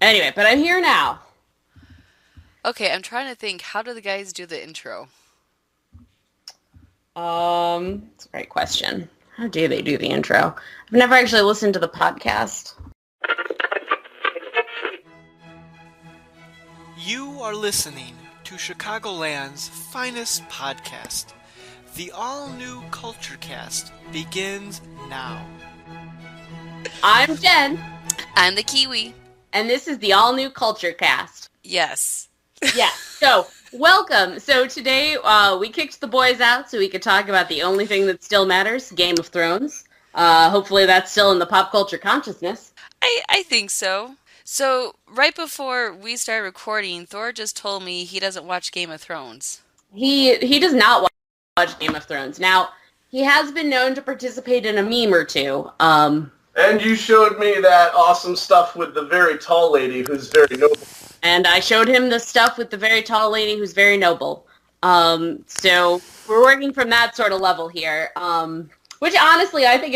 Anyway, but I'm here now. Okay, I'm trying to think. How do the guys do the intro? It's a great question. How do they do the intro? I've never actually listened to the podcast. You are listening to Chicagoland's finest podcast. The all-new Culture Cast begins now. I'm Jen, I'm the Kiwi. and this is the all-new Culture Cast. Yes. Yeah, so welcome. So today we kicked the boys out so we could talk about the only thing that still matters, Game of Thrones. Hopefully that's still in the pop culture consciousness. I think so. So, right before we started recording, Thor just told me he doesn't watch Game of Thrones. He does not watch Game of Thrones. Now, he has been known to participate in a meme or two. And you showed me that awesome stuff with the very tall lady who's very noble. And I showed him the stuff with the very tall lady who's very noble. So we're working from that sort of level here. Which honestly, I think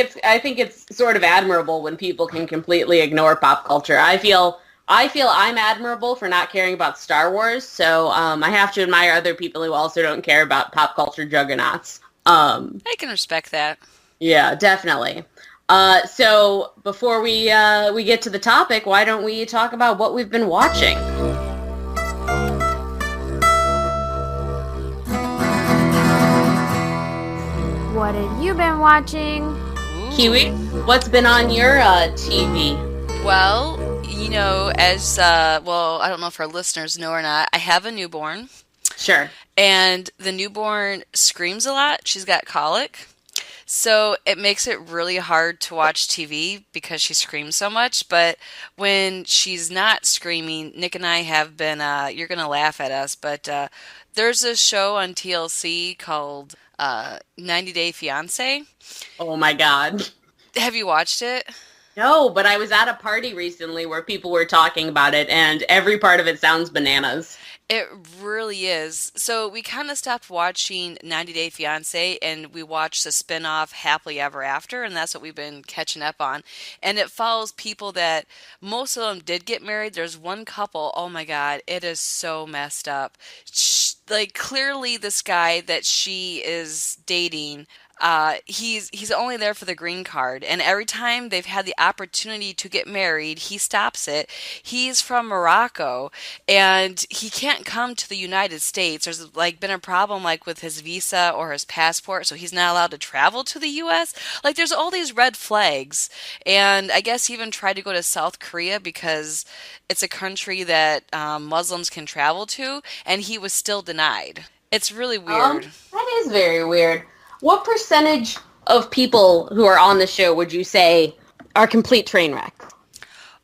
it's sort of admirable when people can completely ignore pop culture. I feel I'm admirable for not caring about Star Wars. So I have to admire other people who also don't care about pop culture juggernauts. I can respect that. Yeah, definitely. So before we get to the topic, why don't we talk about what we've been watching? What have you been watching? Kiwi, Ooh. what's been on your TV? Well, well, I don't know if our listeners know or not, I have a newborn, Sure. and the newborn screams a lot. She's got colic. So it makes it really hard to watch TV because she screams so much. But when she's not screaming, Nick and I have been, you're going to laugh at us, but there's a show on TLC called 90 Day Fiancé. Oh my God. Have you watched it? No, but I was at a party recently where people were talking about it, and every part of it sounds bananas. It really is. So we kind of stopped watching 90 Day Fiancé and we watched the spin-off Happily Ever After, and that's what we've been catching up on. And it follows people that most of them did get married. There's one couple, oh my God, it is so messed up. Like clearly this guy that she is dating he's only there for the green card, and every time they've had the opportunity to get married, he stops it. He's from Morocco, and he can't come to the United States. There's like been a problem like with his visa or his passport, so he's not allowed to travel to the U.S. Like there's all these red flags, and I guess he even tried to go to South Korea because it's a country that Muslims can travel to, and he was still denied. It's really weird. That is very weird. What percentage of people who are on the show would you say are complete train wrecks?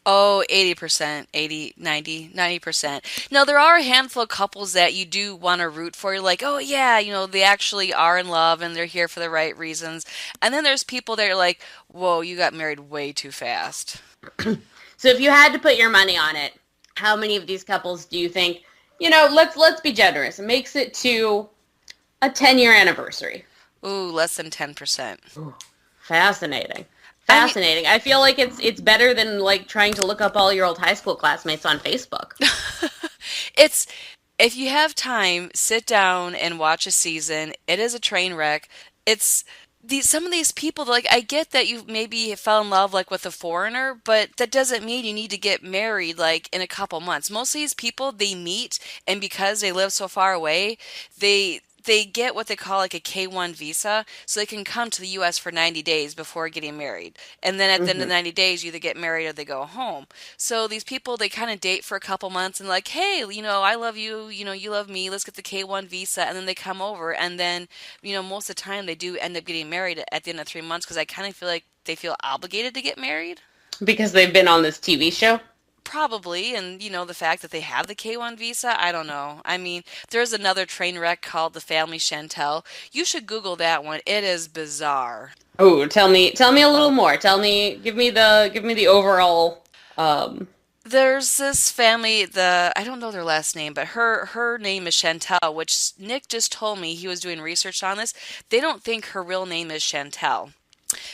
Oh, 80%, 80, 90%. No, there are a handful of couples that you do want to root for. You're like, oh yeah, they actually are in love and they're here for the right reasons. And then there's people that are like, whoa, you got married way too fast. So if you had to put your money on it, how many of these couples do you think, let's be generous, it makes it to a 10-year anniversary? Ooh, less than 10%. Ooh, fascinating. I mean, Fascinating. I feel like it's better than like trying to look up all your old high school classmates on Facebook. it's if you have time, sit down and watch a season. It is a train wreck. It's some of these people like I get that you maybe fell in love like with a foreigner, but that doesn't mean you need to get married like in a couple months. Most of these people they meet and because they live so far away, they get what they call like a K-1 visa, so they can come to the U.S. for 90 days before getting married. And then at the end of Hmm. the 90 days, you either get married or they go home. So these people, they kind of date for a couple months and like, hey, I love you, you love me, let's get the K-1 visa. And then they come over. And then, most of the time they do end up getting married at the end of 3 months because I kind of feel like they feel obligated to get married. Because they've been on this TV show. Probably, and the fact that they have the K-1 visa, I don't know. I mean, there's another train wreck called the Family Chantel. You should Google that one. It is bizarre. Oh, tell me a little more. Give me the overall. Um, There's this family, I don't know their last name, but her name is Chantel, which Nick just told me he was doing research on this. They don't think her real name is Chantel.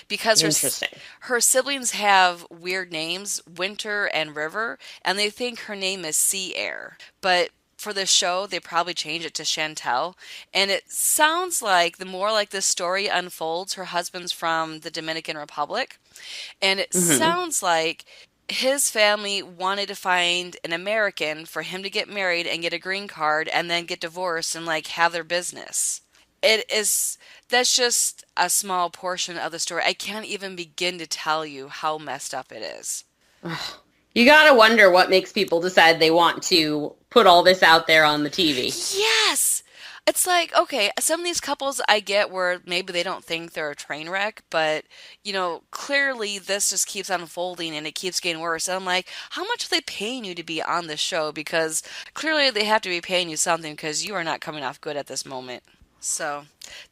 because Interesting. her siblings have weird names, Winter and River, and they think her name is Sea Air. But for the show, they probably changed it to Chantel. And it sounds like the more like this story unfolds, her husband's from the Dominican Republic. And it Hmm. sounds like his family wanted to find an American for him to get married and get a green card and then get divorced and like have their business. It is That's just a small portion of the story. I can't even begin to tell you how messed up it is. You gotta wonder what makes people decide they want to put all this out there on the TV. Yes. It's like, okay, some of these couples I get where maybe they don't think they're a train wreck, but, clearly this just keeps unfolding and it keeps getting worse. And I'm like, how much are they paying you to be on this show? Because clearly they have to be paying you something because you are not coming off good at this moment. So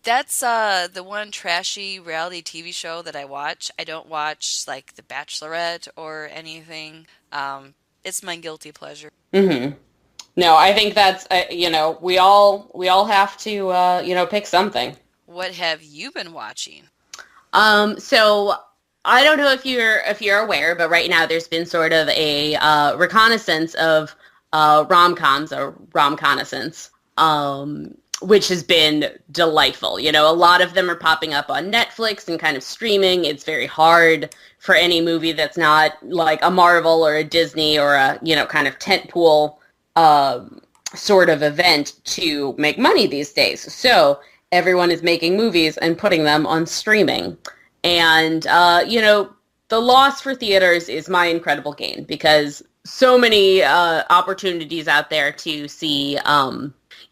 that's the one trashy reality TV show that I watch. I don't watch like The Bachelorette or anything. It's my guilty pleasure. Hmm. No, I think that's we all have to pick something. What have you been watching? So I don't know if you're aware, but right now there's been sort of a reconnaissance of rom-coms or rom-connaissance, which has been delightful. A lot of them are popping up on Netflix and kind of streaming. It's very hard for any movie that's not like a Marvel or a Disney or a kind of tentpole sort of event to make money these days. So everyone is making movies and putting them on streaming. And, the loss for theaters is my incredible gain because so many opportunities out there to see,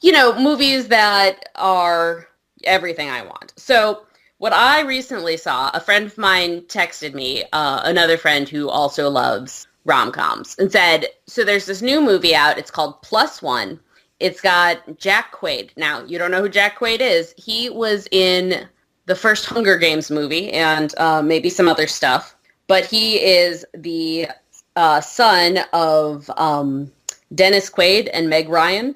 movies that are everything I want. So what I recently saw, a friend of mine texted me, another friend who also loves rom-coms, and said, so there's this new movie out. It's called Plus One. It's got Jack Quaid. Now, you don't know who Jack Quaid is. He was in the first Hunger Games movie and maybe some other stuff. But he is the son of Dennis Quaid and Meg Ryan.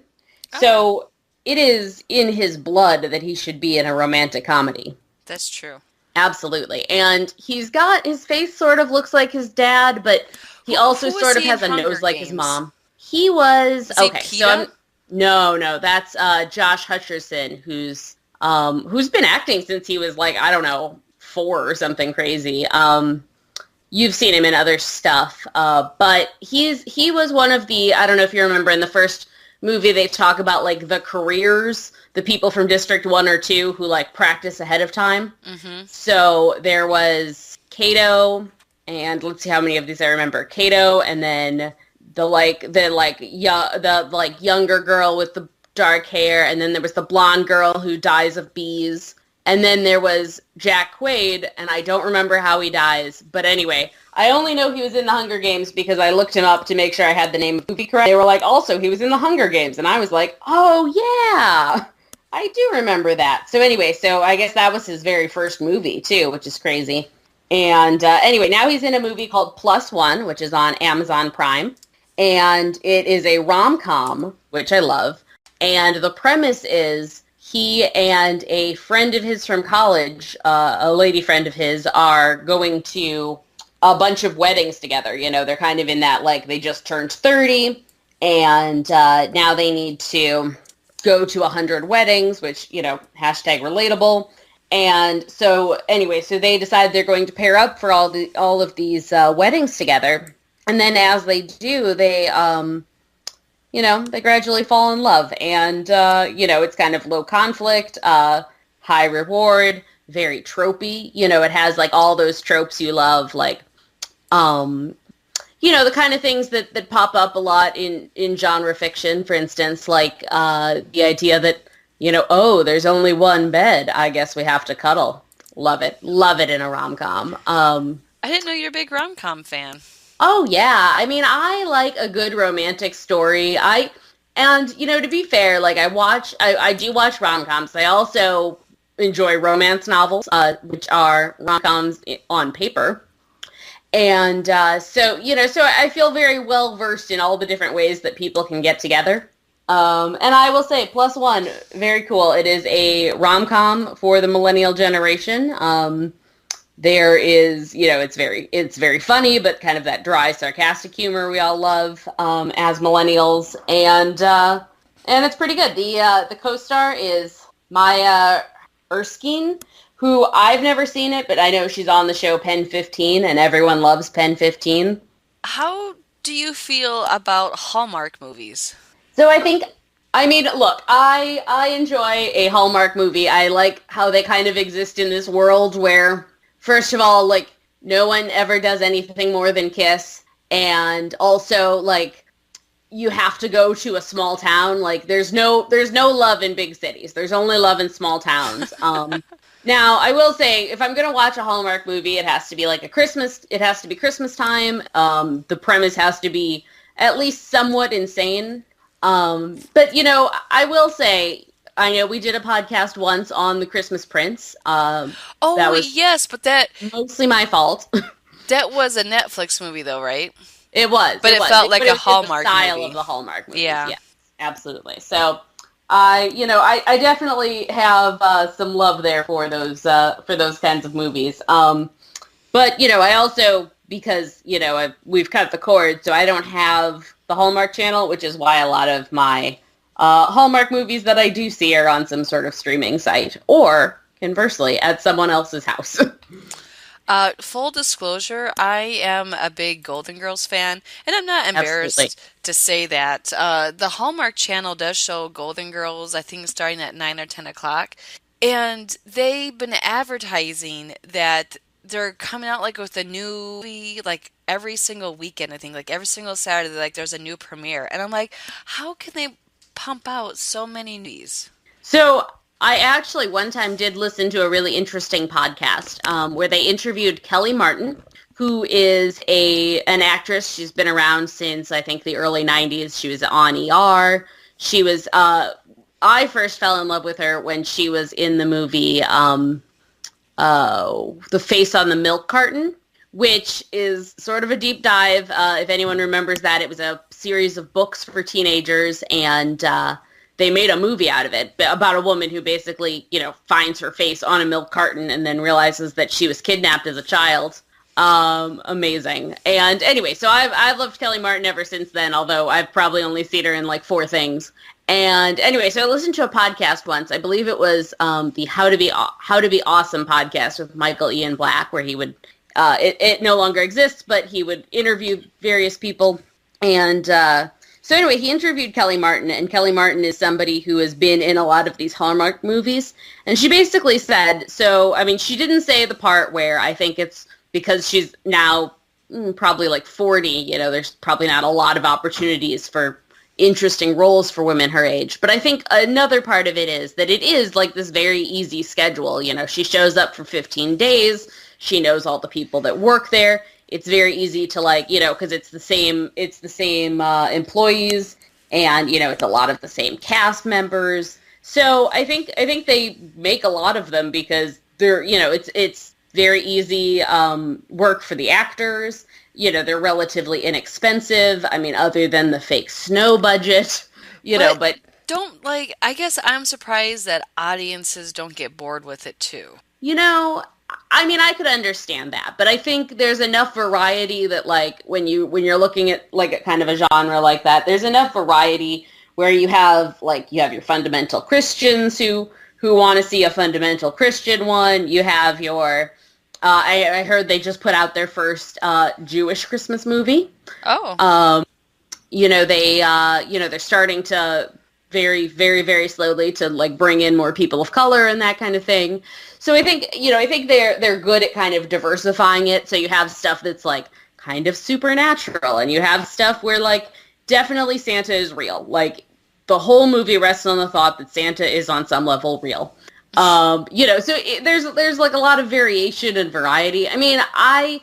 Oh, So it is in his blood that he should be in a romantic comedy. that's true. Absolutely. And his face sort of looks like his dad, but he also Who was sort of he in has a Hunger nose like his Games? mom. He was Was he okay. PETA? No, that's Josh Hutcherson, who's been acting since he was like, I don't know, 4 or something crazy. You've seen him in other stuff, but he was one of the, I don't know if you remember in the first movie they talk about like the careers, the people from District 1 or 2 who like practice ahead of time. Mm-hmm. So there was Kato, and let's see how many of these I remember. Kato, and then the younger girl with the dark hair, and then there was the blonde girl who dies of bees, and then there was Jack Quaid, and I don't remember how he dies, but anyway, I only know he was in the Hunger Games because I looked him up to make sure I had the name of the movie correct. They were like, also, he was in the Hunger Games, and I was like, oh yeah, I do remember that. So anyway, so I guess that was his very first movie too, which is crazy. And anyway, now he's in a movie called Plus One, which is on Amazon Prime. And it is a rom-com, which I love. And the premise is he and a friend of his from college, a lady friend of his, are going to a bunch of weddings together. They're kind of in that, like, they just turned 30, and now they need to go to 100 weddings, which, hashtag relatable. And so anyway, so they decide they're going to pair up for all of these weddings together. And then as they do, they gradually fall in love. And it's kind of low conflict, high reward, very tropey. It has like all those tropes you love, like the kind of things that pop up a lot in genre fiction, for instance, like the idea that oh, there's only one bed. I guess we have to cuddle. Love it. Love it in a rom-com. I didn't know you're a big rom-com fan. Oh, yeah. I mean, I like a good romantic story. To be fair, like I do watch rom-coms. I also enjoy romance novels, which are rom-coms on paper. And so I feel very well versed in all the different ways that people can get together. And I will say, Plus One, very cool. It is a rom-com for the millennial generation. There is, it's very funny, but kind of that dry, sarcastic humor we all love as millennials, and it's pretty good. The co-star is Maya Erskine, who I've never seen it, but I know she's on the show Pen 15, and everyone loves Pen 15. How do you feel about Hallmark movies? So look, I enjoy a Hallmark movie. I like how they kind of exist in this world where, first of all, like, no one ever does anything more than kiss, and also, like, you have to go to a small town. Like, there's no love in big cities. There's only love in small towns. Now, I will say, if I'm going to watch a Hallmark movie, it has to be like it has to be Christmas time. The premise has to be at least somewhat insane. But, I will say, I know we did a podcast once on The Christmas Prince. That was yes, but that... mostly my fault. That was a Netflix movie, though, right? It was. But it felt like a Hallmark movie. The style movie. of the Hallmark movies. Yeah. Yes, absolutely. So, I definitely have some love there for those kinds of movies. But, I also, because, we've cut the cord, so I don't have the Hallmark Channel, which is why a lot of my Hallmark movies that I do see are on some sort of streaming site, or, conversely, at someone else's house. Full disclosure, I am a big Golden Girls fan, and I'm not embarrassed to say that. The Hallmark Channel does show Golden Girls, I think, starting at 9 or 10 o'clock, and they've been advertising that they're coming out, like, with a new movie, like, every single weekend, I think, like, every single Saturday, like, there's a new premiere, and I'm like, how can they pump out so many movies? So... I actually one time did listen to a really interesting podcast where they interviewed Kelly Martin, who is an actress. She's been around since, I think, the early 90s. She was on ER. She was, I first fell in love with her when she was in the movie The Face on the Milk Carton, which is sort of a deep dive. If anyone remembers that, it was a series of books for teenagers, and they made a movie out of it about a woman who basically, finds her face on a milk carton and then realizes that she was kidnapped as a child. Amazing. And anyway, so I've loved Kelly Martin ever since then, although I've probably only seen her in like 4 things. And anyway, so I listened to a podcast once. I believe it was the How to Be Awesome podcast with Michael Ian Black, where he would, it no longer exists, but he would interview various people. And so anyway, he interviewed Kelly Martin, and Kelly Martin is somebody who has been in a lot of these Hallmark movies. And she basically said, she didn't say the part where I think it's because she's now probably like 40, there's probably not a lot of opportunities for interesting roles for women her age. But I think another part of it is that it is like this very easy schedule. She shows up for 15 days. She knows all the people that work there. It's very easy to because it's the same employees, and it's a lot of the same cast members. So I think they make a lot of them because they're it's very easy work for the actors. They're relatively inexpensive. I mean, other than the fake snow budget, but I guess I'm surprised that audiences don't get bored with it too. I could understand that, but I think there's enough variety that, like, when you're looking at, like, a kind of a genre like that, there's enough variety where you have your fundamental Christians who want to see a fundamental Christian one. You have your, I heard they just put out their first Jewish Christmas movie. Oh. They're starting to very, very, very slowly to, like, bring in more people of color and that kind of thing. So I think they're good at kind of diversifying it. So you have stuff that's, like, kind of supernatural, and you have stuff where, like, definitely Santa is real. Like, the whole movie rests on the thought that Santa is on some level real. So there's like a lot of variation and variety. I mean, I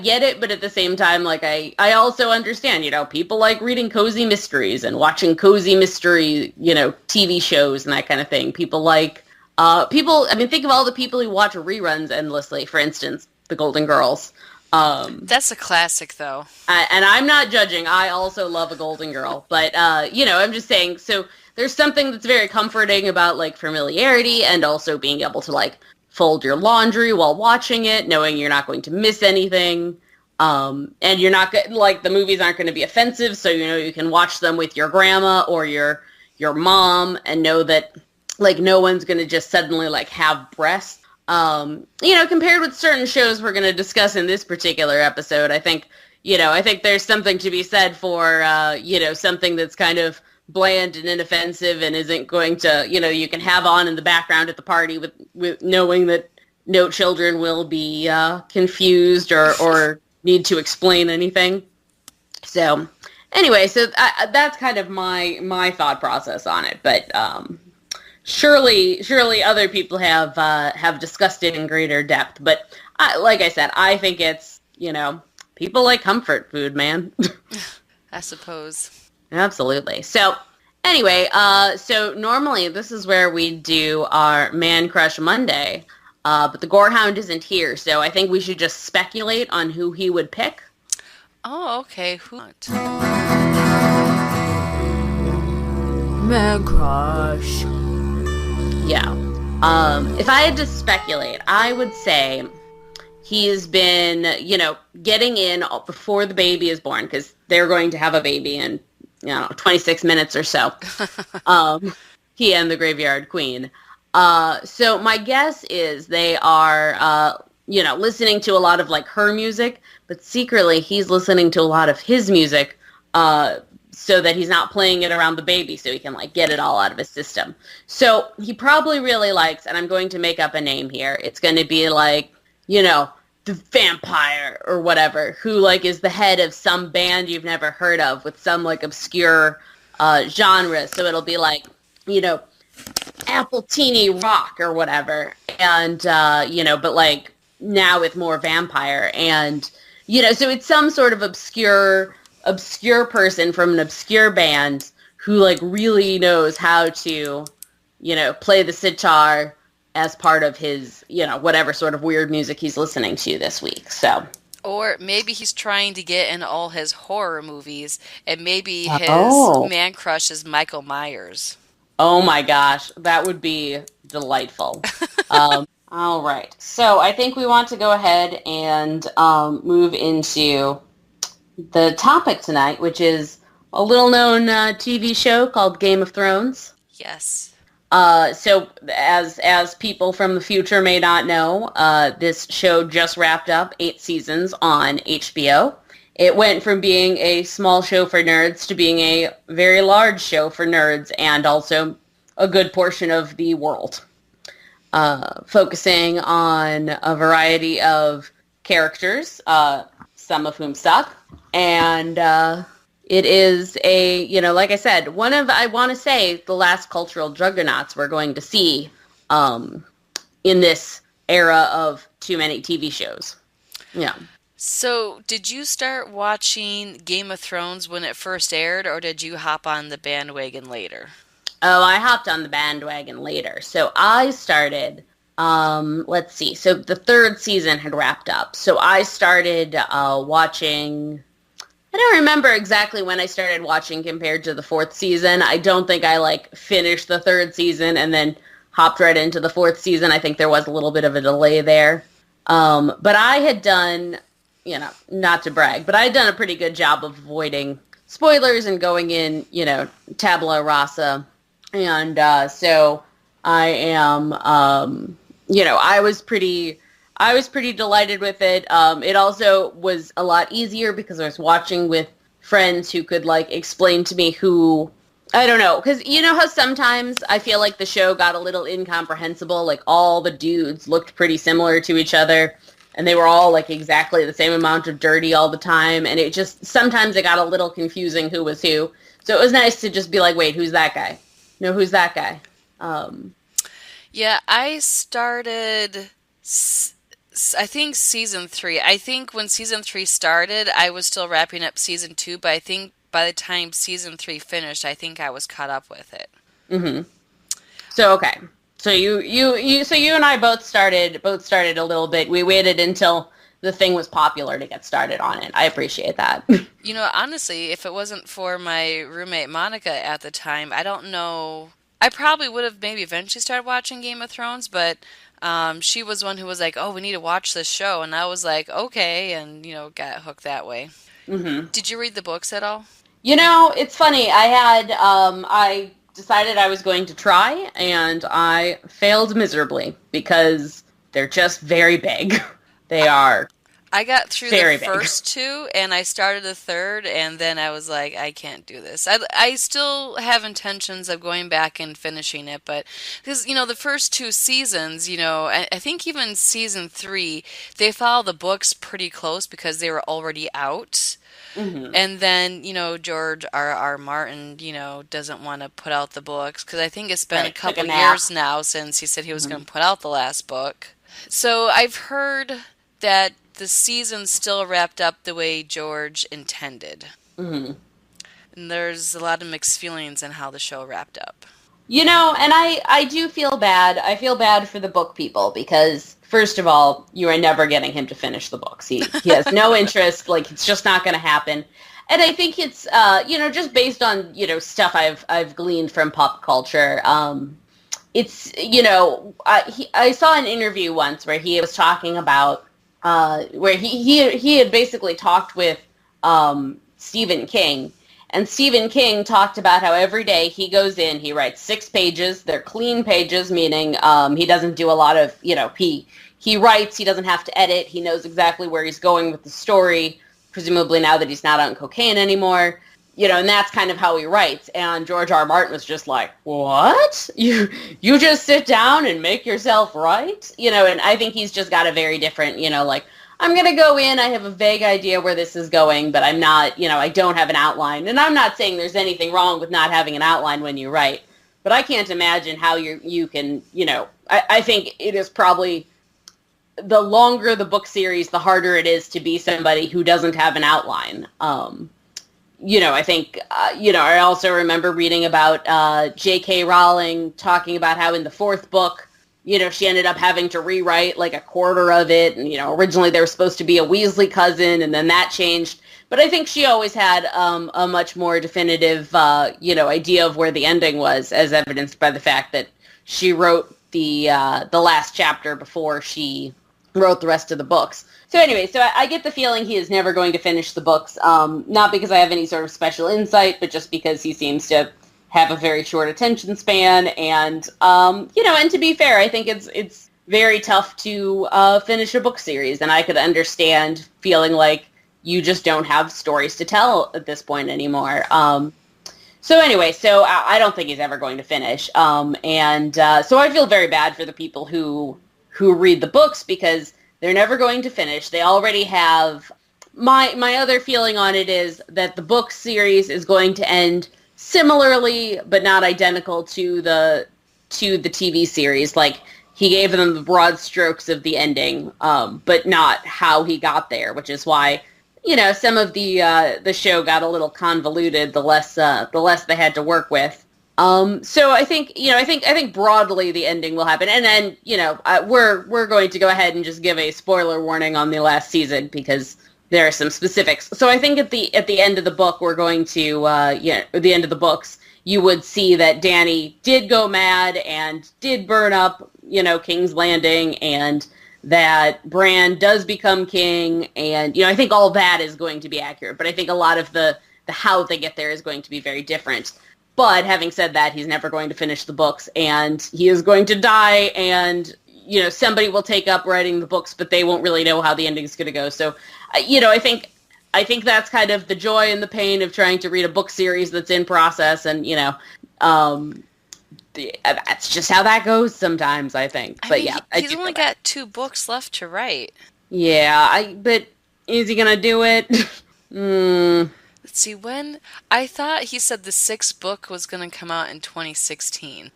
get it, but at the same time, like, I also understand, people like reading cozy mysteries and watching cozy mystery, TV shows and that kind of thing. People like, think of all the people who watch reruns endlessly, for instance, The Golden Girls. That's a classic, though. And I'm not judging. I also love a Golden Girl. But, I'm just saying, so there's something that's very comforting about, like, familiarity and also being able to, like, fold your laundry while watching it, knowing you're not going to miss anything. And you're not like the movies aren't going to be offensive, so you know you can watch them with your grandma or your mom and know that like no one's going to just suddenly like have breasts. You know, compared with certain shows we're going to discuss in this particular episode, I think there's something to be said for you know, something that's kind of bland and inoffensive and isn't going to, you know, you can have on in the background at the party with knowing that no children will be confused or need to explain anything. So anyway, so that's kind of my thought process on it. But surely other people have discussed it in greater depth. But like I said, I think it's, you know, people like comfort food, man. I suppose. Absolutely. So anyway, so normally this is where we do our Man Crush Monday. But the Gorehound isn't here, so I think we should just speculate on who he would pick. Oh, okay. Who? Man crush. Yeah. If I had to speculate, I would say he's been, you know, getting in before the baby is born, because they're going to have a baby in, you know, 26 minutes or so. He and the Graveyard Queen. So my guess is they are, you know, listening to a lot of like her music, but secretly he's listening to a lot of his music, so that he's not playing it around the baby, so he can like get it all out of his system. So he probably really likes, and I'm going to make up a name here. It's going to be like, you know, the vampire or whatever, who like is the head of some band you've never heard of with some like obscure, genre. So it'll be like, you know, Apple Teeny Rock or whatever, and you know, but like now with more vampire, and you know, so it's some sort of obscure person from an obscure band who like really knows how to, you know, play the sitar as part of his, you know, whatever sort of weird music he's listening to this week. So, or maybe he's trying to get in all his horror movies, and maybe his man crush is Michael Myers. Oh my gosh, that would be delightful. All right, so I think we want to go ahead and move into the topic tonight, which is a little-known TV show called Game of Thrones. Yes. So as people from the future may not know, this show just wrapped up 8 seasons on HBO. It went from being a small show for nerds to being a very large show for nerds and also a good portion of the world. Focusing on a variety of characters, some of whom suck. And it is a, you know, like I said, one of, I want to say, the last cultural juggernauts we're going to see in this era of too many TV shows. Yeah. So, did you start watching Game of Thrones when it first aired, or did you hop on the bandwagon later? Oh, I hopped on the bandwagon later. So I started, let's see, so the 3rd season had wrapped up. So I started watching, I don't remember exactly when I started watching compared to the 4th season. I don't think I, like, finished the 3rd season and then hopped right into the 4th season. I think there was a little bit of a delay there. But I had done, you know, not to brag, but I had done a pretty good job of avoiding spoilers and going in, you know, tabula rasa. And so I am, you know, I was pretty delighted with it. It also was a lot easier because I was watching with friends who could, like, explain to me who, I don't know, because you know how sometimes I feel like the show got a little incomprehensible, like all the dudes looked pretty similar to each other, and they were all, like, exactly the same amount of dirty all the time, and it just, sometimes it got a little confusing who was who. So it was nice to just be like, wait, who's that guy? No, who's that guy? Yeah, I started, I think, season 3. I think when season 3 started, I was still wrapping up season 2, but I think by the time season 3 finished, I think I was caught up with it. Mm-hmm. So, okay. So you and I both started a little bit. We waited until the thing was popular to get started on it. I appreciate that. You know, honestly, if it wasn't for my roommate Monica at the time, I don't know. I probably would have maybe eventually started watching Game of Thrones, but She was one who was like, "Oh, we need to watch this show," and I was like, "Okay," and got hooked that way. Mm-hmm. Did you read the books at all? It's funny. I decided I was going to try, and I failed miserably because they're just very big. They are I got through very the big. first two, and I started the third, and then I was like, I can't do this. I still have intentions of going back and finishing it, but because, the first two seasons, I think even season 3, they follow the books pretty close because they were already out. Mm-hmm. And then, George R. Martin, doesn't want to put out the books because I think it's been a Right, took a couple nap. years now since he said he was Mm-hmm. going to put out the last book. So I've heard that the season still wrapped up the way George intended. Mm-hmm. And there's a lot of mixed feelings in how the show wrapped up. And I do feel bad. I feel bad for the book people because, first of all, you are never getting him to finish the books. He has no interest. Like, it's just not going to happen. And I think it's, just based on, stuff I've gleaned from pop culture. It's, I saw an interview once where he was talking about, where he had basically talked with Stephen King. And Stephen King talked about how every day he goes in, he writes 6 pages. They're clean pages, meaning he doesn't do a lot of, he writes, he doesn't have to edit. He knows exactly where he's going with the story, presumably now that he's not on cocaine anymore. And that's kind of how he writes. And George R. Martin was just like, what? You just sit down and make yourself write? And I think he's just got a very different, I'm going to go in, I have a vague idea where this is going, but I'm not, I don't have an outline. And I'm not saying there's anything wrong with not having an outline when you write, but I can't imagine how you can, I think it is probably, the longer the book series, the harder it is to be somebody who doesn't have an outline. I think, I also remember reading about J.K. Rowling talking about how in the 4th book, she ended up having to rewrite like a quarter of it. And, originally there was supposed to be a Weasley cousin, and then that changed. But I think she always had a much more definitive, idea of where the ending was, as evidenced by the fact that she wrote the last chapter before she wrote the rest of the books. So anyway, I get the feeling he is never going to finish the books, not because I have any sort of special insight, but just because he seems to have a very short attention span, and and to be fair, I think it's very tough to finish a book series, and I could understand feeling like you just don't have stories to tell at this point anymore. So I don't think he's ever going to finish, so I feel very bad for the people who read the books because they're never going to finish. They already have. My other feeling on it is that the book series is going to end similarly, but not identical to the TV series. Like, he gave them the broad strokes of the ending, but not how he got there, which is why, some of the show got a little convoluted the less they had to work with. So I think, I think broadly the ending will happen. And then, we're going to go ahead and just give a spoiler warning on the last season because there are some specifics. So I think at the end of the book, we're going to, at the end of the books, you would see that Dany did go mad and did burn up, King's Landing, and that Bran does become king. And, I think all that is going to be accurate. But I think a lot of the how they get there is going to be very different. But having said that, he's never going to finish the books, and he is going to die, and, somebody will take up writing the books, but they won't really know how the ending's going to go. So, I think that's kind of the joy and the pain of trying to read a book series that's in process, and, that's just how that goes sometimes, I think. But he's only got 2 books left to write. Yeah, but is he going to do it? Let's see, when? I thought he said the 6th book was going to come out in 2016.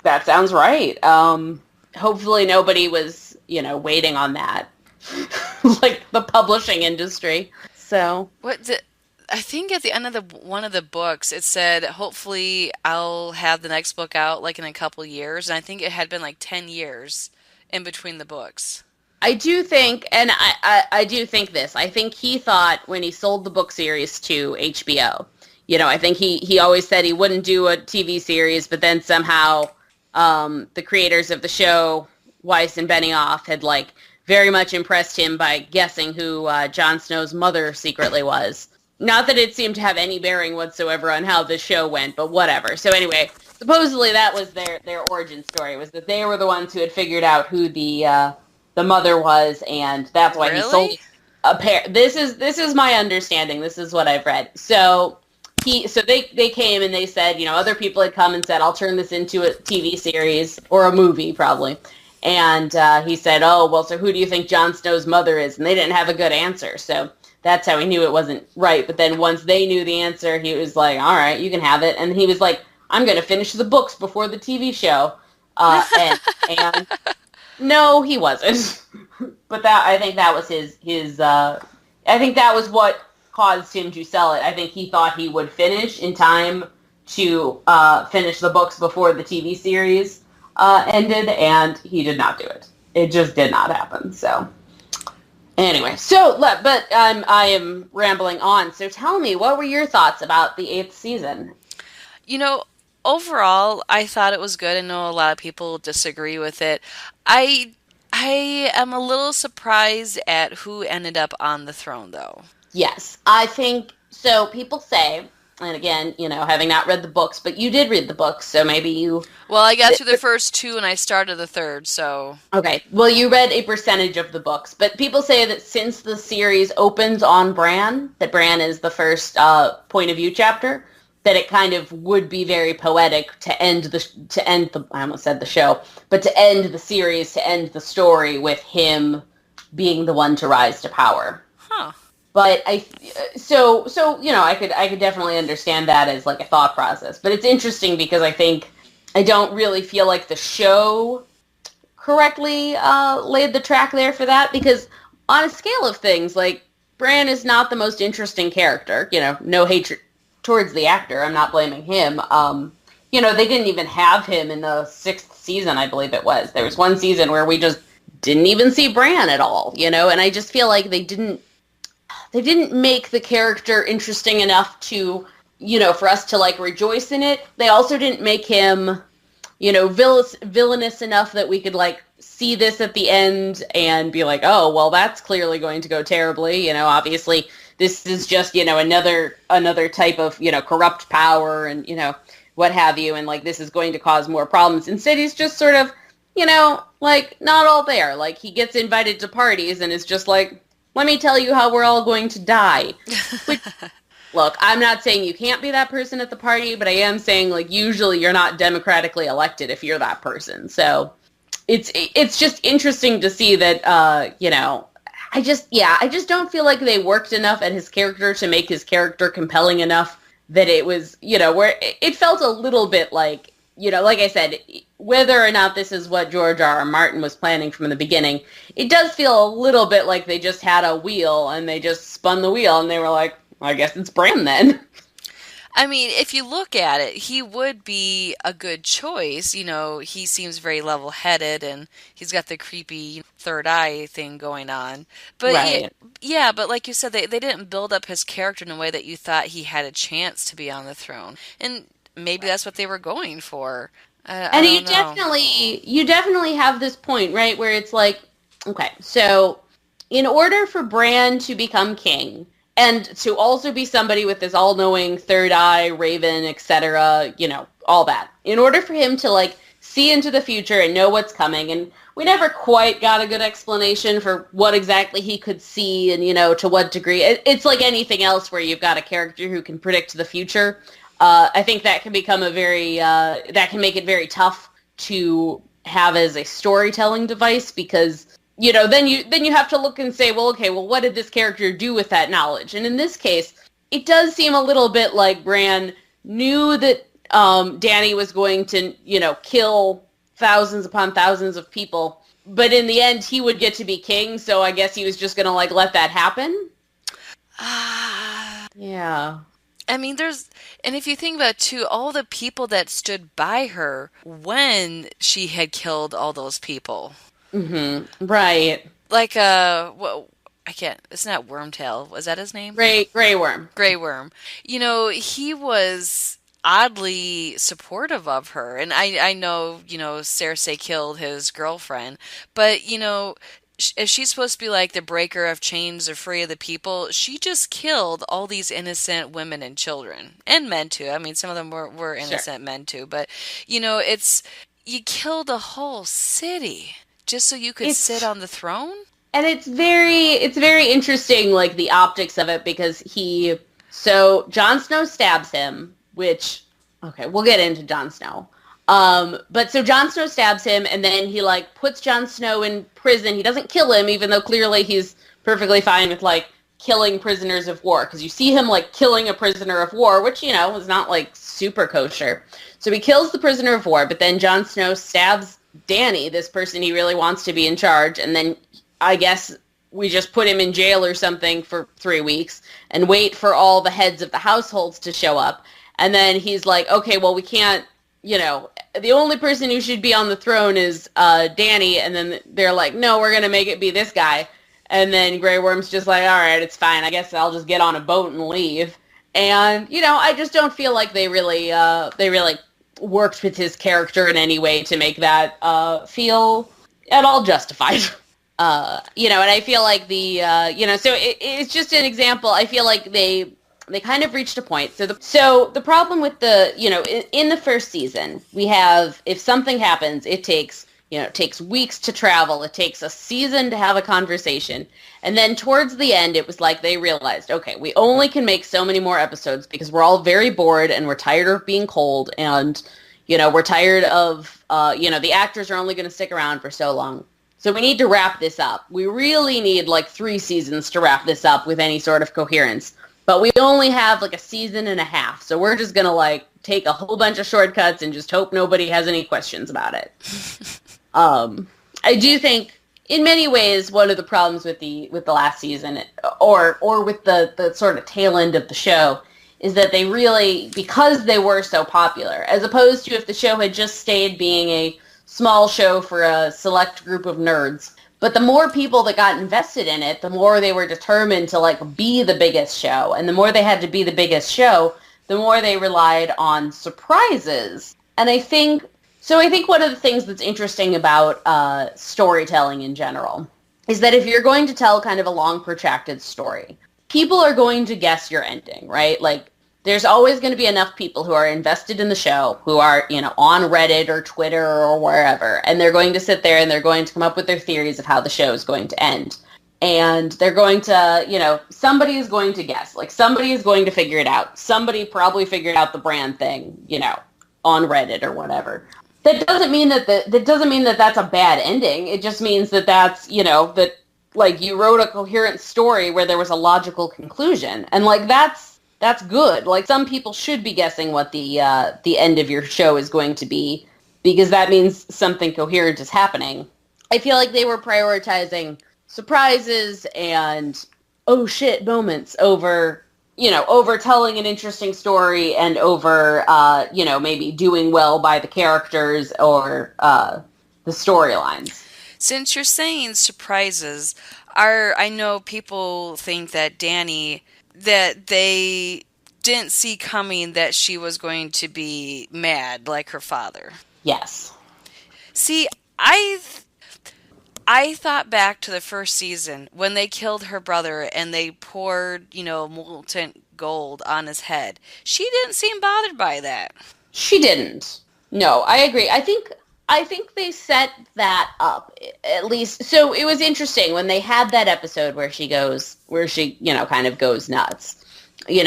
That sounds right. Hopefully nobody was, waiting on that. Like the publishing industry. So. I think at the end of one of the books, it said, hopefully I'll have the next book out like in a couple years. And I think it had been like 10 years in between the books. I do think, and I do think this, I think he thought when he sold the book series to HBO, I think he always said he wouldn't do a TV series, but then somehow the creators of the show Weiss and Benioff had like very much impressed him by guessing who Jon Snow's mother secretly was. Not that it seemed to have any bearing whatsoever on how the show went, but whatever. So anyway, supposedly that was their origin story, was that they were the ones who had figured out who the mother was, and that's why he sold a pair. This is my understanding. This is what I've read. So they came and they said, you know, other people had come and said, I'll turn this into a TV series or a movie probably. And he said, oh, well, so who do you think Jon Snow's mother is? And they didn't have a good answer. So that's how he knew it wasn't right. But then once they knew the answer, he was like, all right, you can have it. And he was like, I'm going to finish the books before the TV show. And no, he wasn't. But I think that was his I think that was what caused him to sell it. I think he thought he would finish in time to finish the books before the TV series ended, and he did not do it. It just did not happen. So anyway, but I am rambling on. So tell me, what were your thoughts about the 8th season? You know, overall, I thought it was good. I know a lot of people disagree with it. I am a little surprised at who ended up on the throne, though. Yes, I think so. People say, and again, you know, having not read the books, but you did read the books, so maybe you... Well, I got through the first 2 and I started the 3rd, so... Okay, well, you read a percentage of the books, but people say that since the series opens on Bran, that Bran is the first point of view chapter, that it kind of would be very poetic to end the I almost said the show, but to end the series, to end the story with him being the one to rise to power. Huh. But so you know, I could definitely understand that as like a thought process. But it's interesting because I think I don't really feel like the show correctly laid the track there for that, because on a scale of things, like, Bran is not the most interesting character. You know, no hatred towards the actor. I'm not blaming him. You know, they didn't even have him in the 6th season, I believe it was. There was one season where we just didn't even see Bran at all, you know, and I just feel like they didn't make the character interesting enough to, you know, for us to, like, rejoice in it. They also didn't make him, you know, villainous enough that we could, like, see this at the end and be like, oh, well, that's clearly going to go terribly. You know, obviously this is just, you know, another type of, you know, corrupt power and, you know, what have you. And, like, this is going to cause more problems. Instead, he's just sort of, you know, like, not all there. Like, he gets invited to parties and is just like, let me tell you how we're all going to die. Which, look, I'm not saying you can't be that person at the party, but I am saying, like, usually you're not democratically elected if you're that person. So it's just interesting to see that, you know, I just don't feel like they worked enough at his character to make his character compelling enough that it was, you know, where it felt a little bit like, you know, like I said, whether or not this is what George R.R. Martin was planning from the beginning, it does feel a little bit like they just had a wheel and they just spun the wheel and they were like, I guess it's Bran then. I mean, if you look at it, he would be a good choice. You know, he seems very level-headed and he's got the creepy third eye thing going on. But right. yeah, but like you said, they didn't build up his character in a way that you thought he had a chance to be on the throne. And maybe that's what they were going for. And you definitely have this point, right, where it's like, okay, so in order for Bran to become king and to also be somebody with this all-knowing third eye, raven, etc., you know, all that, in order for him to, like, see into the future and know what's coming, and we never quite got a good explanation for what exactly he could see and, you know, to what degree. It's like anything else where you've got a character who can predict the future. I think that can become that can make it very tough to have as a storytelling device because, you know, then you have to look and say, well, okay, well, what did this character do with that knowledge? And in this case, it does seem a little bit like Bran knew that Dany was going to, you know, kill thousands upon thousands of people, but in the end, he would get to be king, so I guess he was just going to, like, let that happen? Yeah. I mean, and if you think about it, too, all the people that stood by her when she had killed all those people. Mm-hmm. Right. Like, well, it's not Wormtail. Was that his name? Grey Worm. Grey Worm. You know, he was oddly supportive of her. And I know, Cersei killed his girlfriend, but, if she's supposed to be like the breaker of chains or free of the people, she just killed all these innocent women and children and men too. I mean, some of them were Sure. innocent men too, but you killed a whole city just so you could sit on the throne. And it's very interesting, like the optics of it, because so Jon Snow stabs him, which, okay, we'll get into Jon Snow. But so Jon Snow stabs him, and then he like puts Jon Snow in prison. He doesn't kill him, even though clearly he's perfectly fine with like killing prisoners of war, because you see him like killing a prisoner of war, which is not like super kosher. So he kills the prisoner of war, but then Jon Snow stabs Dany, this person he really wants to be in charge, and then I guess we just put him in jail or something for 3 weeks and wait for all the heads of the households to show up. And then he's like, okay, well, we can't, the only person who should be on the throne is Dany. And then they're like, no, we're going to make it be this guy. And then Grey Worm's just like, all right, it's fine. I guess I'll just get on a boat and leave. And, I just don't feel like they really worked with his character in any way to make that feel at all justified. And I feel like so it's just an example. I feel like they kind of reached a point. So the problem with in the first season, we have, if something happens, it takes weeks to travel. It takes a season to have a conversation. And then towards the end, it was like they realized, okay, we only can make so many more episodes because we're all very bored and we're tired of being cold. And, we're tired of, the actors are only going to stick around for so long. So we need to wrap this up. We really need like 3 seasons to wrap this up with any sort of coherence. But we only have like a season and a half. So we're just going to like take a whole bunch of shortcuts and just hope nobody has any questions about it. I do think in many ways one of the problems with the last season or with the sort of tail end of the show is that they really, because they were so popular, as opposed to if the show had just stayed being a small show for a select group of nerds. But the more people that got invested in it, the more they were determined to like be the biggest show. And the more they had to be the biggest show, the more they relied on surprises. And I think one of the things that's interesting about storytelling in general is that if you're going to tell kind of a long, protracted story, people are going to guess your ending, right? Like, there's always going to be enough people who are invested in the show, who are, on Reddit or Twitter or wherever, and they're going to sit there and they're going to come up with their theories of how the show is going to end. And they're going to, somebody is going to guess. Like, somebody is going to figure it out. Somebody probably figured out the Bran thing, on Reddit or whatever. That doesn't mean that that's a bad ending. It just means that that's, that, like, you wrote a coherent story where there was a logical conclusion. And, like, that's good. Like, some people should be guessing what the end of your show is going to be, because that means something coherent is happening. I feel like they were prioritizing surprises and oh shit moments over telling an interesting story and over maybe doing well by the characters or the storylines. Since you're saying surprises, I know people think that Dany, that they didn't see coming that she was going to be mad like her father. Yes. See, I thought back to the first season when they killed her brother and they poured, molten gold on his head. She didn't seem bothered by that. She didn't. No, I agree. I think they set that up, at least. So it was interesting when they had that episode where she kind of goes nuts. It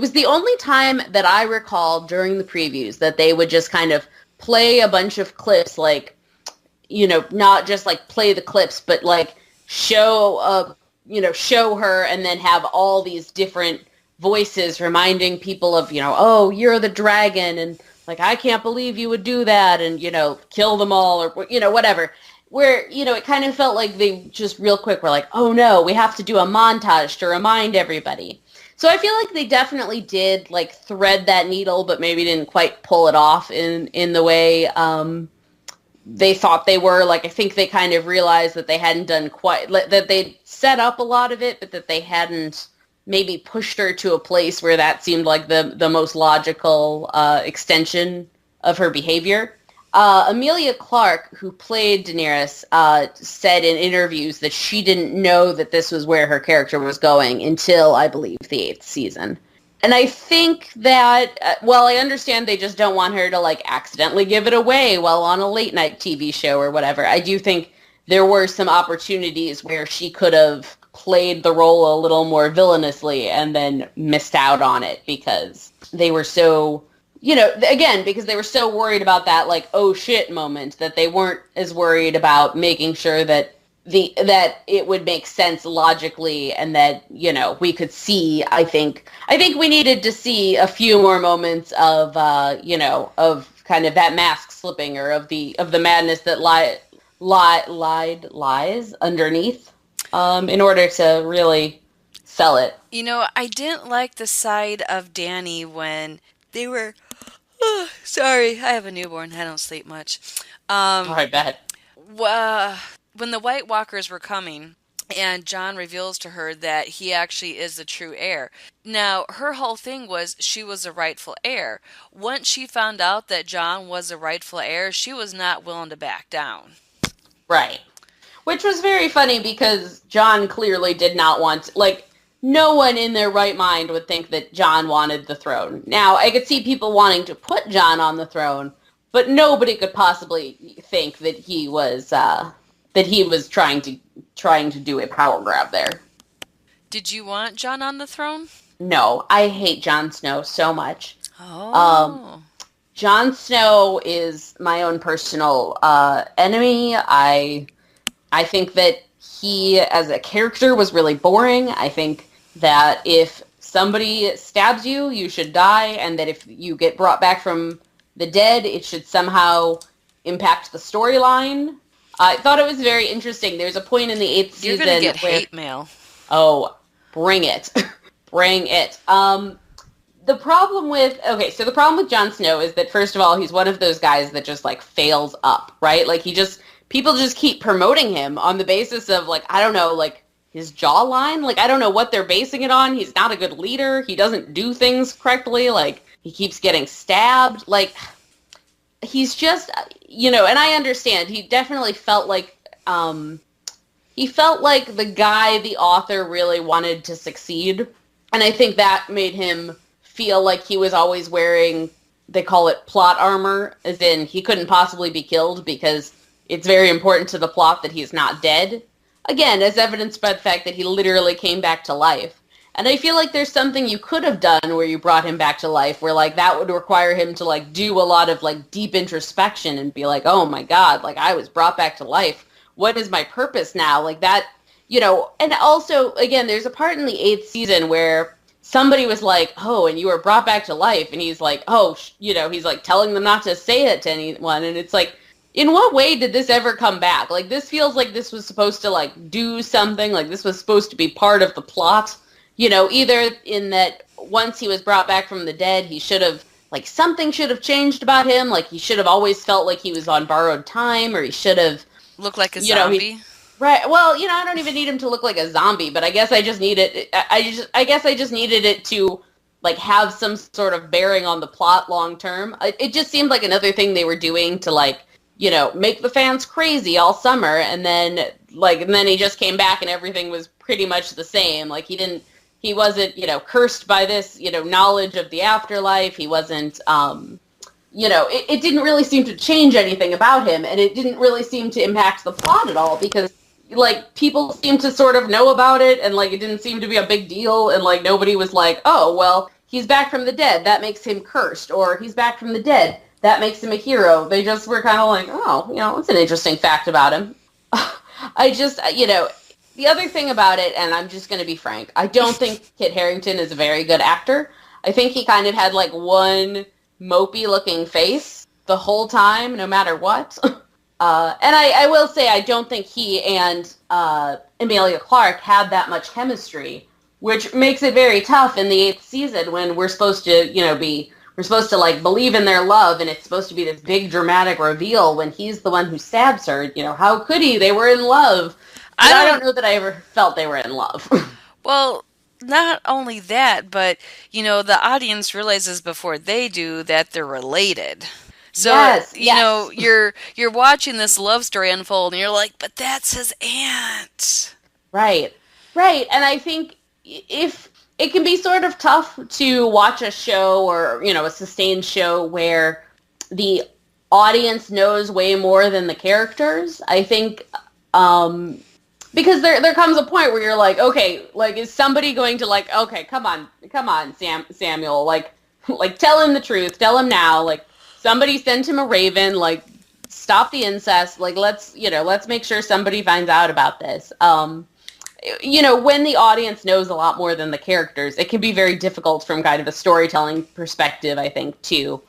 was the only time that I recall during the previews that they would just kind of play a bunch of clips, like, not just like play the clips, but like show her and then have all these different voices reminding people of, oh, you're the dragon, and like, I can't believe you would do that, and, kill them all, or, whatever. Where, it kind of felt like they just real quick were like, oh no, we have to do a montage to remind everybody. So I feel like they definitely did, like, thread that needle, but maybe didn't quite pull it off in the way they thought they were. Like, I think they kind of realized that they hadn't done quite, that they'd set up a lot of it, but that they hadn't maybe pushed her to a place where that seemed like the most logical extension of her behavior. Emilia Clarke, who played Daenerys, said in interviews that she didn't know that this was where her character was going until, I believe, the 8th season. And I think that, I understand they just don't want her to, like, accidentally give it away while on a late-night TV show or whatever. I do think there were some opportunities where she could have played the role a little more villainously and then missed out on it because they were so... because they were so worried about that, like, oh shit moment, that they weren't as worried about making sure that that it would make sense logically and that, we could see, I think we needed to see a few more moments of, of kind of that mask slipping or of the madness that lies underneath, in order to really sell it. I didn't like the side of Dany when they were... Oh, sorry, I have a newborn. I don't sleep much. I bet. When the White Walkers were coming, and Jon reveals to her that he actually is the true heir. Now, her whole thing was she was the rightful heir. Once she found out that Jon was the rightful heir, she was not willing to back down. Right. Which was very funny because Jon clearly did not want... no one in their right mind would think that Jon wanted the throne. Now, I could see people wanting to put Jon on the throne, but nobody could possibly think that he was trying to do a power grab there. Did you want Jon on the throne? No, I hate Jon Snow so much. Oh. Jon Snow is my own personal enemy. I think that he, as a character, was really boring. I think that if somebody stabs you, you should die, and that if you get brought back from the dead, it should somehow impact the storyline. I thought it was very interesting. There's a point in the 8th season... You're going to get hate mail. Oh, bring it. Bring it. The problem with Jon Snow is that, first of all, he's one of those guys that just, fails up, right? People just keep promoting him on the basis of, I don't know, his jawline. I don't know what they're basing it on. He's not a good leader. He doesn't do things correctly. He keeps getting stabbed. He's just, and I understand. He definitely felt like the guy the author really wanted to succeed. And I think that made him feel like he was always wearing, they call it plot armor, as in he couldn't possibly be killed because it's very important to the plot that he's not dead. Again, as evidenced by the fact that he literally came back to life. And I feel like there's something you could have done where you brought him back to life, where that would require him to do a lot of deep introspection and be like, oh my god, I was brought back to life. What is my purpose now? And also, again, there's a part in the 8th season where somebody was like, oh, and you were brought back to life, and he's like, oh, he's telling them not to say it to anyone, and it's in what way did this ever come back? This feels like this was supposed to, do something, this was supposed to be part of the plot. Either in that once he was brought back from the dead, he should have, something should have changed about him. He should have always felt like he was on borrowed time, or he should have... Looked like a zombie? Right. Well, I don't even need him to look like a zombie, but I guess I just needed... I guess I just needed it to, have some sort of bearing on the plot long term. It just seemed like another thing they were doing to, make the fans crazy all summer, and then he just came back and everything was pretty much the same. He wasn't, cursed by this, knowledge of the afterlife. He wasn't, it didn't really seem to change anything about him, and it didn't really seem to impact the plot at all, because, people seemed to sort of know about it, and, it didn't seem to be a big deal, and, nobody was like, oh, well, he's back from the dead, that makes him cursed, or he's back from the dead, that makes him a hero. They just were kind of like, oh, it's an interesting fact about him. I just, the other thing about it, and I'm just going to be frank, I don't think Kit Harington is a very good actor. I think he kind of had, one mopey-looking face the whole time, no matter what. And I will say, I don't think he and Emilia Clarke had that much chemistry, which makes it very tough in the 8th season when we're supposed to, we're supposed to, believe in their love, and it's supposed to be this big dramatic reveal when he's the one who stabs her. How could he? They were in love. I don't know that I ever felt they were in love. Well, not only that, but, the audience realizes before they do that they're related. So, Yes, yes. you're watching this love story unfold and you're like, but that's his aunt. Right. Right. And I think if it can be sort of tough to watch a show or, a sustained show where the audience knows way more than the characters, I think because there comes a point where you're like, okay, like is somebody going to like, okay, come on, Samuel, like tell him the truth, tell him now, like somebody sent him a raven, like stop the incest, like let's make sure somebody finds out about this. When the audience knows a lot more than the characters, it can be very difficult from kind of a storytelling perspective, I think, to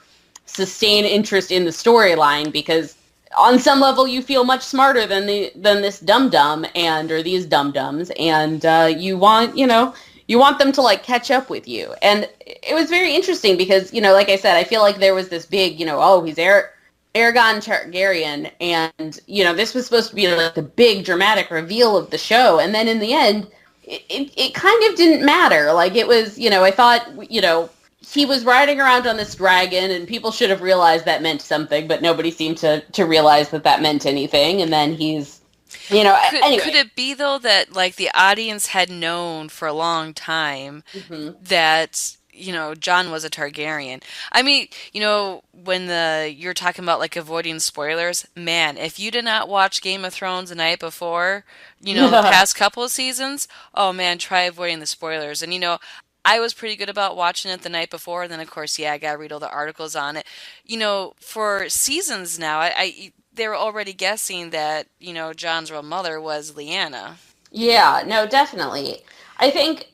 sustain interest in the storyline because on some level you feel much smarter than this dum-dum or these dum-dums and you want them to like catch up with you. And it was very interesting because, like I said, I feel like there was this big, he's Aragon Targaryen, and this was supposed to be like the big dramatic reveal of the show, and then in the end, it kind of didn't matter. Like it was, I thought, he was riding around on this dragon, and people should have realized that meant something, but nobody seemed to realize that meant anything. And then he's, anyway. Could it be though that like the audience had known for a long time that Jon was a Targaryen? I mean, when you're talking about like avoiding spoilers, man, if you did not watch Game of Thrones the night before, the past couple of seasons, oh man, try avoiding the spoilers. And I was pretty good about watching it the night before, and then of course, I got to read all the articles on it. For seasons now, they were already guessing that Jon's real mother was Lyanna. Yeah, no, definitely. I think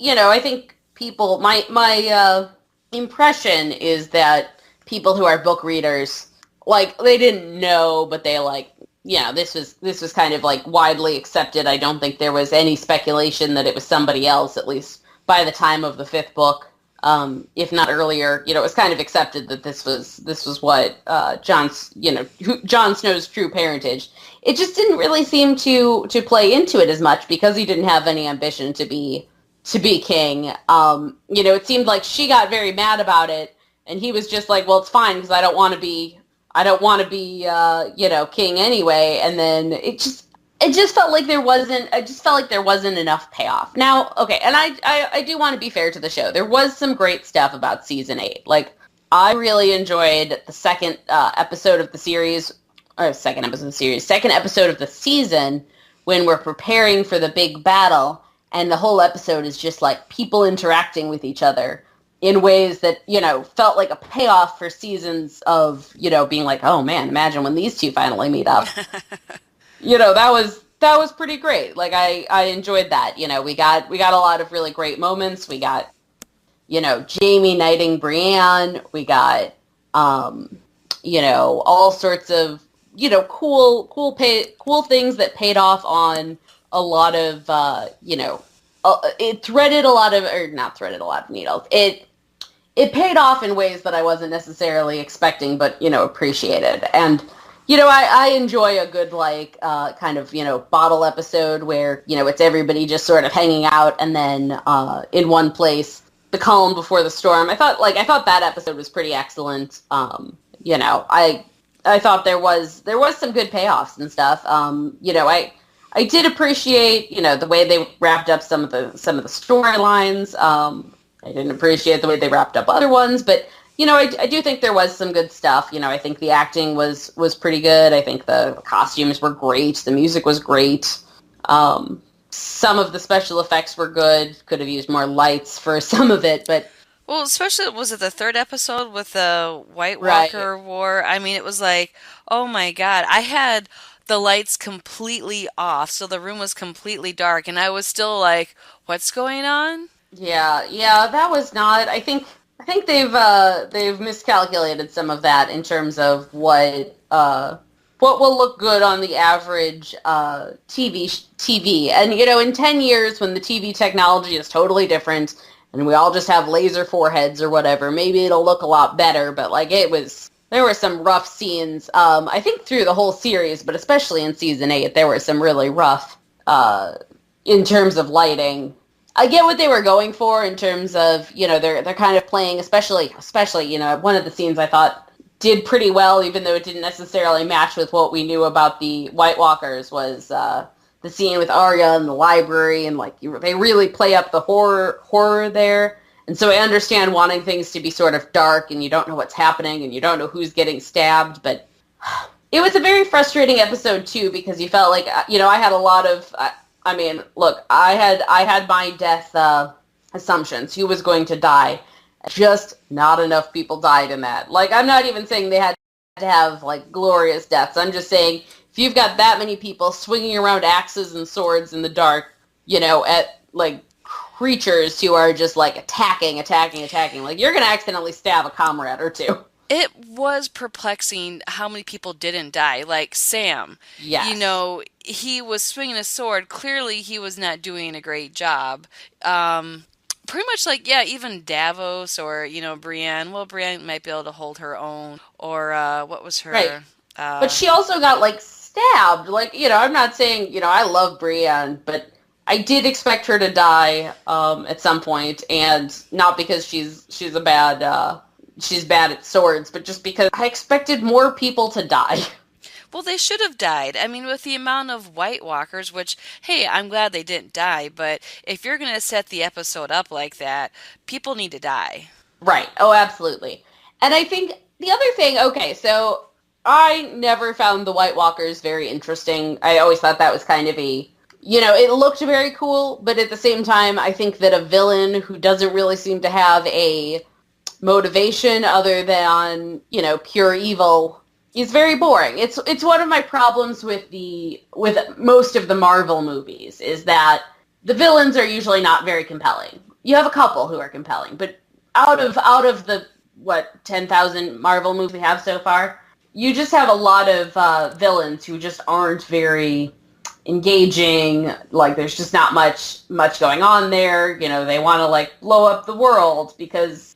people, my impression is that people who are book readers, like, they didn't know, but they this was kind of like widely accepted. I don't think there was any speculation that it was somebody else, at least by the time of the fifth book, if not earlier. It was kind of accepted that this was what Jon Snow's true parentage. It just didn't really seem to play into it as much because he didn't have any ambition to be king. It seemed like she got very mad about it, and he was just like, well, it's fine because I don't want to be king anyway. And then it just felt like there wasn't enough payoff. Now, okay, and I do want to be fair to the show. There was some great stuff about season 8. Like, I really enjoyed the second episode of the series, or second episode of the season, when we're preparing for the big battle, and the whole episode is just like people interacting with each other in ways that, felt like a payoff for seasons of, being like, oh man, imagine when these two finally meet up. That was pretty great. Like I enjoyed that. We got a lot of really great moments. We got, Jaime knighting Brienne. We got, all sorts of, cool things that paid off on a lot of, it threaded a lot of, or not threaded a lot of needles. It paid off in ways that I wasn't necessarily expecting, but, appreciated. And, I enjoy a good, kind of, bottle episode where, it's everybody just sort of hanging out and then in one place, the calm before the storm. I thought that episode was pretty excellent. I thought there was some good payoffs and stuff. I did appreciate, the way they wrapped up some of the storylines. I didn't appreciate the way they wrapped up other ones, but I do think there was some good stuff. I think the acting was pretty good. I think the costumes were great. The music was great. Some of the special effects were good. Could have used more lights for some of it, but... Well, especially, was it the third episode with the White Walker War? I mean, it was like, oh my god. I had the lights completely off, so the room was completely dark, and I was still like, what's going on? Yeah, that was not... I think they've miscalculated some of that in terms of what will look good on the average TV. And, in 10 years when the TV technology is totally different and we all just have laser foreheads or whatever, maybe it'll look a lot better. But, there were some rough scenes, I think through the whole series, but especially in season 8, there were some really rough, in terms of lighting. I get what they were going for in terms of, they're kind of playing, especially, one of the scenes I thought did pretty well, even though it didn't necessarily match with what we knew about the White Walkers, was the scene with Arya in the library, and they really play up the horror there. And so I understand wanting things to be sort of dark, and you don't know what's happening, and you don't know who's getting stabbed, but it was a very frustrating episode too, because you felt like, I had a lot of, look, I had my death assumptions. Who was going to die? Just not enough people died in that. I'm not even saying they had to have, glorious deaths. I'm just saying, if you've got that many people swinging around axes and swords in the dark, at, creatures who are just, attacking, you're going to accidentally stab a comrade or two. It was perplexing how many people didn't die. Like Sam. Yes. He was swinging a sword. Clearly, he was not doing a great job. Pretty much even Davos or, Brienne. Well, Brienne might be able to hold her own. Or, what was her... Right. But she also got, stabbed. I'm not saying, I love Brienne, but I did expect her to die at some point, and not because she's a bad... she's bad at swords, but just because I expected more people to die. Well, they should have died. I mean, with the amount of White Walkers, which, hey, I'm glad they didn't die, but if you're going to set the episode up like that, people need to die. Right. Oh, absolutely. And I think the other thing, okay, so I never found the White Walkers very interesting. I always thought that was kind of it looked very cool, but at the same time, I think that a villain who doesn't really seem to have a motivation other than, pure evil is very boring. It's one of my problems with most of the Marvel movies, is that the villains are usually not very compelling. You have a couple who are compelling, but out of the 10,000 Marvel movies we have so far, you just have a lot of villains who just aren't very engaging. There's just not much going on there. They want to blow up the world because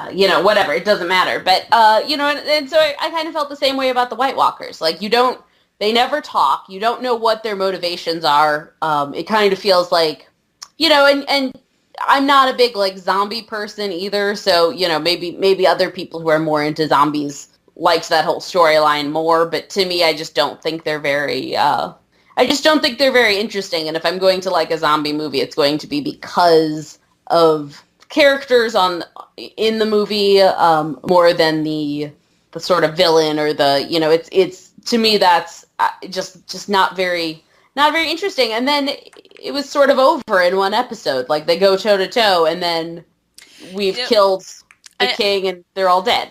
whatever, it doesn't matter. But, and so I kind of felt the same way about the White Walkers. They never talk. You don't know what their motivations are. It kind of feels like, and I'm not a big, zombie person either. So, maybe other people who are more into zombies liked that whole storyline more. But to me, I just don't think they're very, interesting. And if I'm going to like a zombie movie, it's going to be because of characters in the movie more than the sort of villain or it's to me that's just not very interesting. And then it was sort of over in one episode. They go toe to toe, and then we've killed the king, and they're all dead.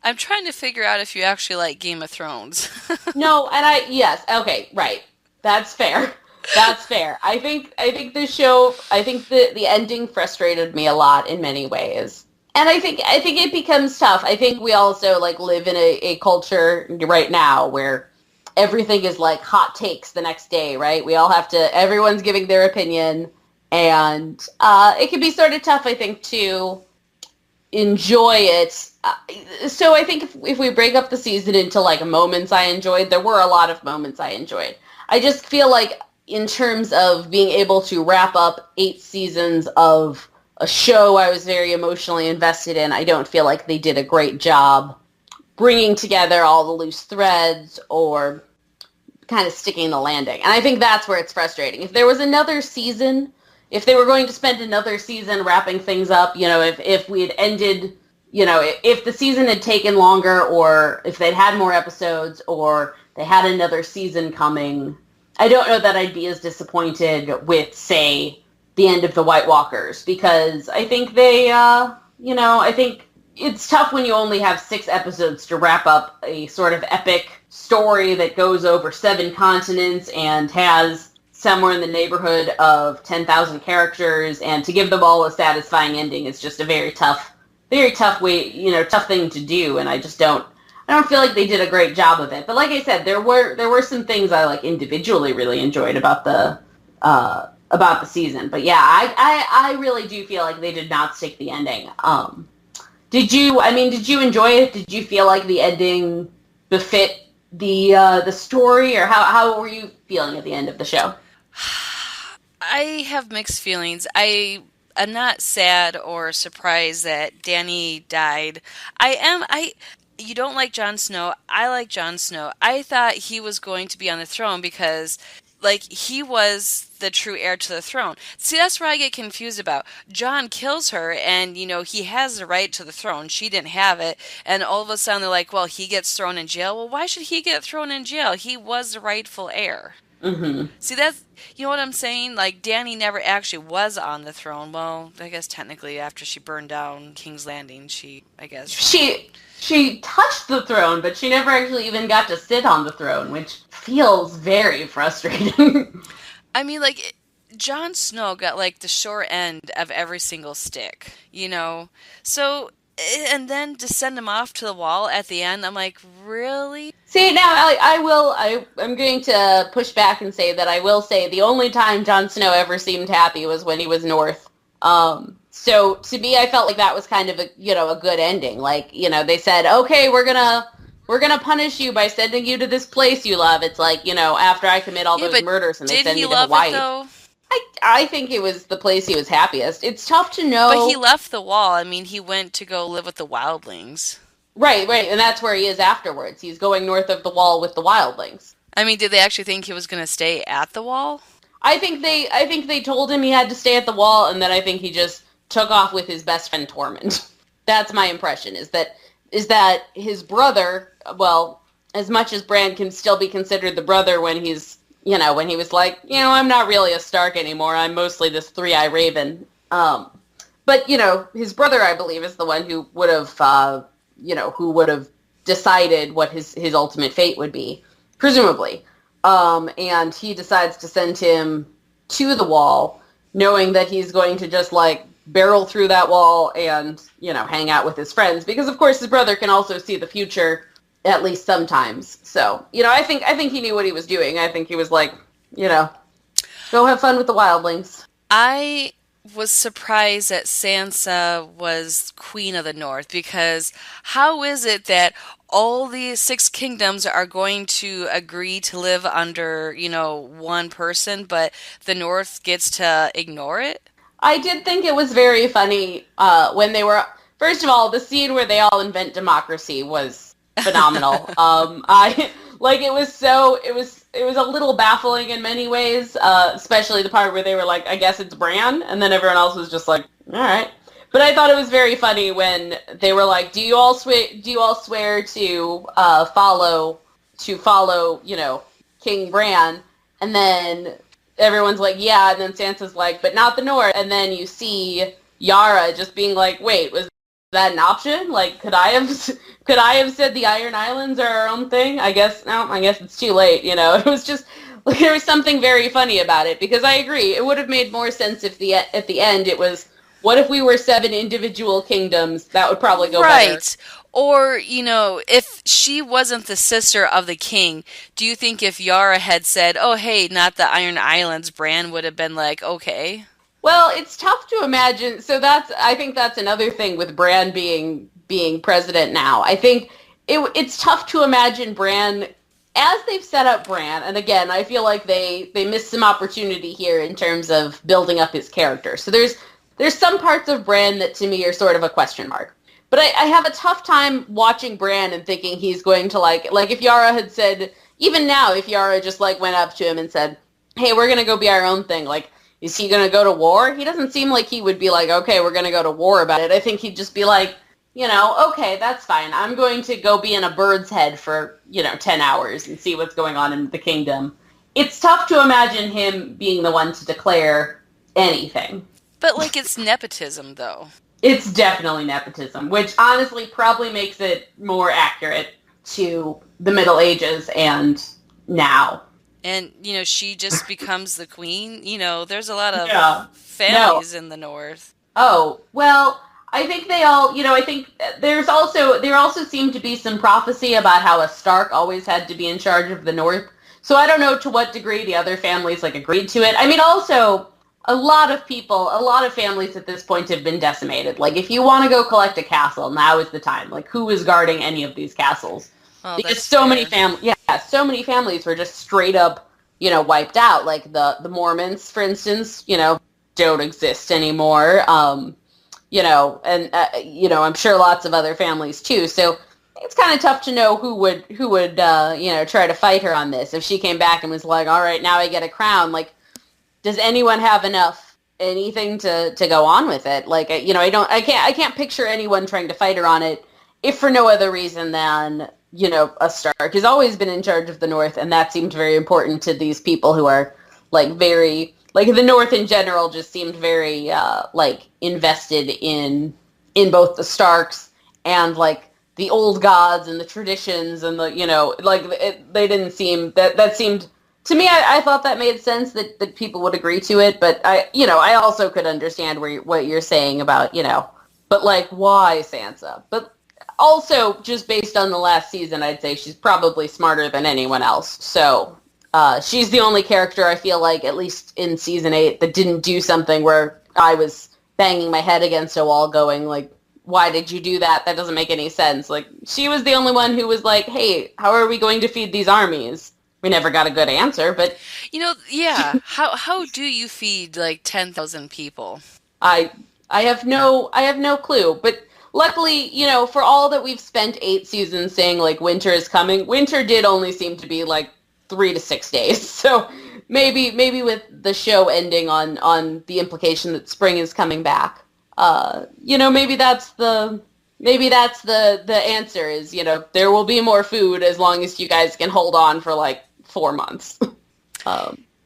I'm trying to figure out if you actually like Game of Thrones. No, and yes, okay, right, that's fair. That's fair. I think the show, the ending frustrated me a lot in many ways. And I think it becomes tough. I think we also live in a culture right now where everything is hot takes the next day, right? We all have to, everyone's giving their opinion, and it can be sort of tough, I think, to enjoy it. So I think if we break up the season into moments I enjoyed, there were a lot of moments I enjoyed. I just feel in terms of being able to wrap up 8 seasons of a show I was very emotionally invested in, I don't feel like they did a great job bringing together all the loose threads or kind of sticking the landing. And I think that's where it's frustrating. If there was another season, if they were going to spend another season wrapping things up, if we had ended, if the season had taken longer, or if they'd had more episodes, or they had another season coming, I don't know that I'd be as disappointed with, say, the end of the White Walkers, because I think I think it's tough when you only have 6 episodes to wrap up a sort of epic story that goes over 7 continents and has somewhere in the neighborhood of 10,000 characters, and to give them all a satisfying ending is just a very tough way, tough thing to do, and I don't feel like they did a great job of it. But like I said, there were some things I individually really enjoyed about the season. But yeah, I really do feel like they did not stick the ending. Did you enjoy it? Did you feel like the ending befit the story, or how were you feeling at the end of the show? I have mixed feelings. I'm not sad or surprised that Danny died. You don't like Jon Snow. I like Jon Snow. I thought he was going to be on the throne because, like, he was the true heir to the throne. See, that's where I get confused about. Jon kills her, and, he has the right to the throne. She didn't have it. And all of a sudden they're like, well, he gets thrown in jail. Well, why should he get thrown in jail? He was the rightful heir. Mm-hmm. See, you know what I'm saying? Like, Dany never actually was on the throne. Well, I guess technically after she burned down King's Landing, I guess. She touched the throne, but she never actually even got to sit on the throne, which feels very frustrating. I mean, like, Jon Snow got, like, the short end of every single stick, So, and then to send him off to the wall at the end, I'm like, really? See, now I'm going to push back and say that I will say the only time Jon Snow ever seemed happy was when he was north. So to me, I felt like that was kind of a good ending. Like, they said, okay, we're gonna punish you by sending you to this place you love. It's like, after I commit all those murders and they send me to Hawaii. Did he love it, though? I think it was the place he was happiest. It's tough to know. But he left the wall. I mean, he went to go live with the wildlings. Right, and that's where he is afterwards. He's going north of the wall with the wildlings. I mean, did they actually think he was going to stay at the wall? I think they told him he had to stay at the wall, and then I think he just took off with his best friend Tormund. That's my impression, is that his brother, well, as much as Bran can still be considered the brother when he's when he was like, I'm not really a Stark anymore. I'm mostly this three-eyed raven. But, his brother, I believe, is the one who would have decided what his ultimate fate would be, presumably. And he decides to send him to the wall, knowing that he's going to just, like, barrel through that wall and, hang out with his friends. Because, of course, his brother can also see the future, at least sometimes. So, I think he knew what he was doing. I think he was like, go have fun with the wildlings. I was surprised that Sansa was Queen of the North, because how is it that all the 6 kingdoms are going to agree to live under, one person, but the North gets to ignore it? I did think it was very funny when they were... First of all, the scene where they all invent democracy was phenomenal. It was a little baffling in many ways, especially the part where they were like, I guess it's Bran, and then everyone else was just like, all right. But I thought it was very funny when they were like, do you all swear to follow King Bran? And then everyone's like, yeah, and then Sansa's like, but not the North. And then you see Yara just being like, wait, was that an option? Like, could I have said the Iron Islands are our own thing? I guess it's too late, It was just, like, there was something very funny about it, because I agree, it would have made more sense if at the end it was, what if we were 7 individual kingdoms? That would probably go better. Right. Or, if she wasn't the sister of the king, do you think if Yara had said, oh, hey, not the Iron Islands, Bran would have been like, okay? Well, it's tough to imagine. So I think that's another thing with Bran being president now. I think it's tough to imagine Bran, as they've set up Bran, and again, I feel like they missed some opportunity here in terms of building up his character. So there's some parts of Bran that to me are sort of a question mark. But I have a tough time watching Bran and thinking he's going to like if Yara had said, even now, if Yara just like went up to him and said, hey, we're going to go be our own thing, like, is he going to go to war? He doesn't seem like he would be like, okay, we're going to go to war about it. I think he'd just be like, okay, that's fine. I'm going to go be in a bird's head for, 10 hours and see what's going on in the kingdom. It's tough to imagine him being the one to declare anything. But, like, it's nepotism, though. It's definitely nepotism, which honestly probably makes it more accurate to the Middle Ages and now. And, she just becomes the queen. There's a lot of families in the North. Oh, well, I think they all, I think there also seemed to be some prophecy about how a Stark always had to be in charge of the North. So I don't know to what degree the other families, agreed to it. I mean, also, a lot of families at this point have been decimated. Like, if you want to go collect a castle, now is the time. Like, who is guarding any of these castles? Oh, because so many families were just straight up wiped out. Like the Mormons, for instance, don't exist anymore. And I'm sure lots of other families too. So it's kind of tough to know who would try to fight her on this. If she came back and was like, all right, now I get a crown, like, does anyone have anything to go on with it? Like, I can't picture anyone trying to fight her on it, if for no other reason than, a Stark has always been in charge of the North, and that seemed very important to these people who are, like, very, like, the North in general just seemed very, invested in both the Starks and, like, the old gods and the traditions and they didn't seem, that seemed, to me, I thought that made sense that people would agree to it, but I also could understand what you're saying about, but, like, why Sansa? But also, just based on the last season, I'd say she's probably smarter than anyone else. So she's the only character I feel like, at least in season 8, that didn't do something where I was banging my head against a wall going, like, why did you do that? That doesn't make any sense. Like, she was the only one who was like, hey, how are we going to feed these armies? We never got a good answer, but... Yeah. How do you feed, like, 10,000 people? I have no clue, but... Luckily, for all that we've spent 8 seasons saying, like, winter is coming, winter did only seem to be, like, 3 to 6 days. So maybe with the show ending on the implication that spring is coming back, maybe that's the answer is, there will be more food as long as you guys can hold on for, like, 4 months.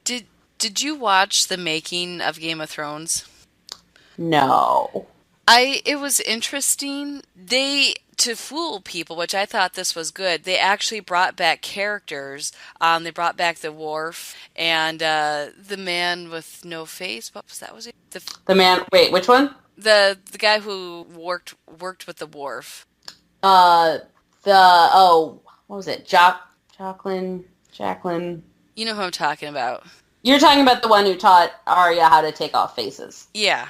Did you watch the making of Game of Thrones? No. It was interesting. To fool people, which I thought this was good, they actually brought back characters. They brought back the Wharf and the man with no face. What was that? Was it the man? Wait, which one? The guy who worked with the Wharf. What was it? Jacqueline. You know who I'm talking about. You're talking about the one who taught Arya how to take off faces. Yeah.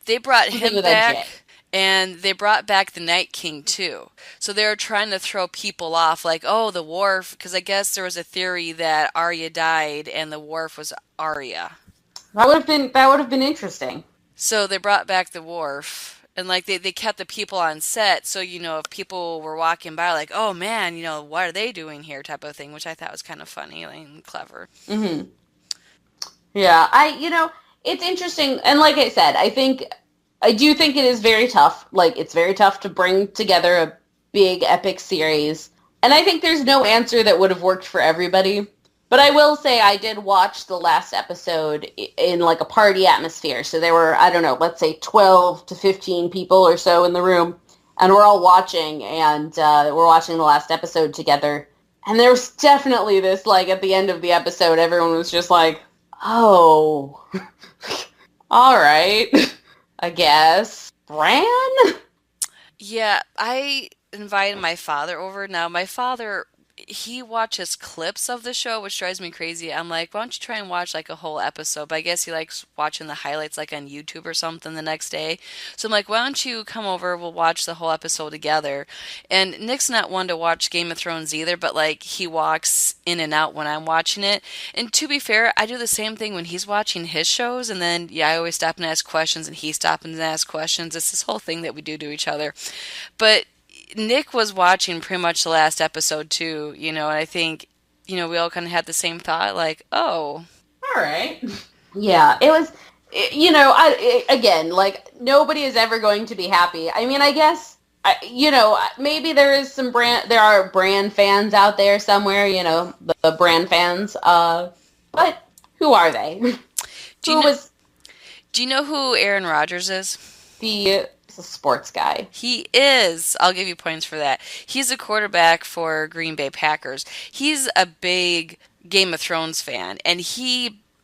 They brought him back, and they brought back the Night King, too. So they were trying to throw people off, like, oh, the Wharf, because I guess there was a theory that Arya died, and the Wharf was Arya. That would have been interesting. So they brought back the Wharf, and, like, they kept the people on set, so, if people were walking by, like, oh, man, what are they doing here, type of thing, which I thought was kind of funny and clever. Mm-hmm. Yeah, it's interesting, and like I said, I do think it is very tough. Like, it's very tough to bring together a big, epic series, and I think there's no answer that would have worked for everybody. But I will say I did watch the last episode in, like, a party atmosphere, so there were, I don't know, let's say 12 to 15 people or so in the room, and we're all watching, and we're watching the last episode together, and there was definitely this, like, at the end of the episode, everyone was just like, oh, all right, I guess. Bran? Yeah, I invited my father over. Now, my father, he watches clips of the show, which drives me crazy. I'm like, why don't you try and watch, like, a whole episode? But I guess he likes watching the highlights, like, on YouTube or something the next day. So I'm like, why don't you come over? We'll watch the whole episode together. And Nick's not one to watch Game of Thrones either, but, like, he walks in and out when I'm watching it. And to be fair, I do the same thing when he's watching his shows. And then, yeah, I always stop and ask questions, and he stops and asks questions. It's this whole thing that we do to each other. But Nick was watching pretty much the last episode too, and I think, we all kind of had the same thought, like, oh. All right. Yeah, it was, again, like, nobody is ever going to be happy. I mean, I guess, maybe there are Bran fans out there somewhere, the Bran fans, but who are they? Do you know who Aaron Rodgers is? The sports guy. He is. I'll give you points for that. He's a quarterback for Green Bay Packers. He's a big Game of Thrones fan, and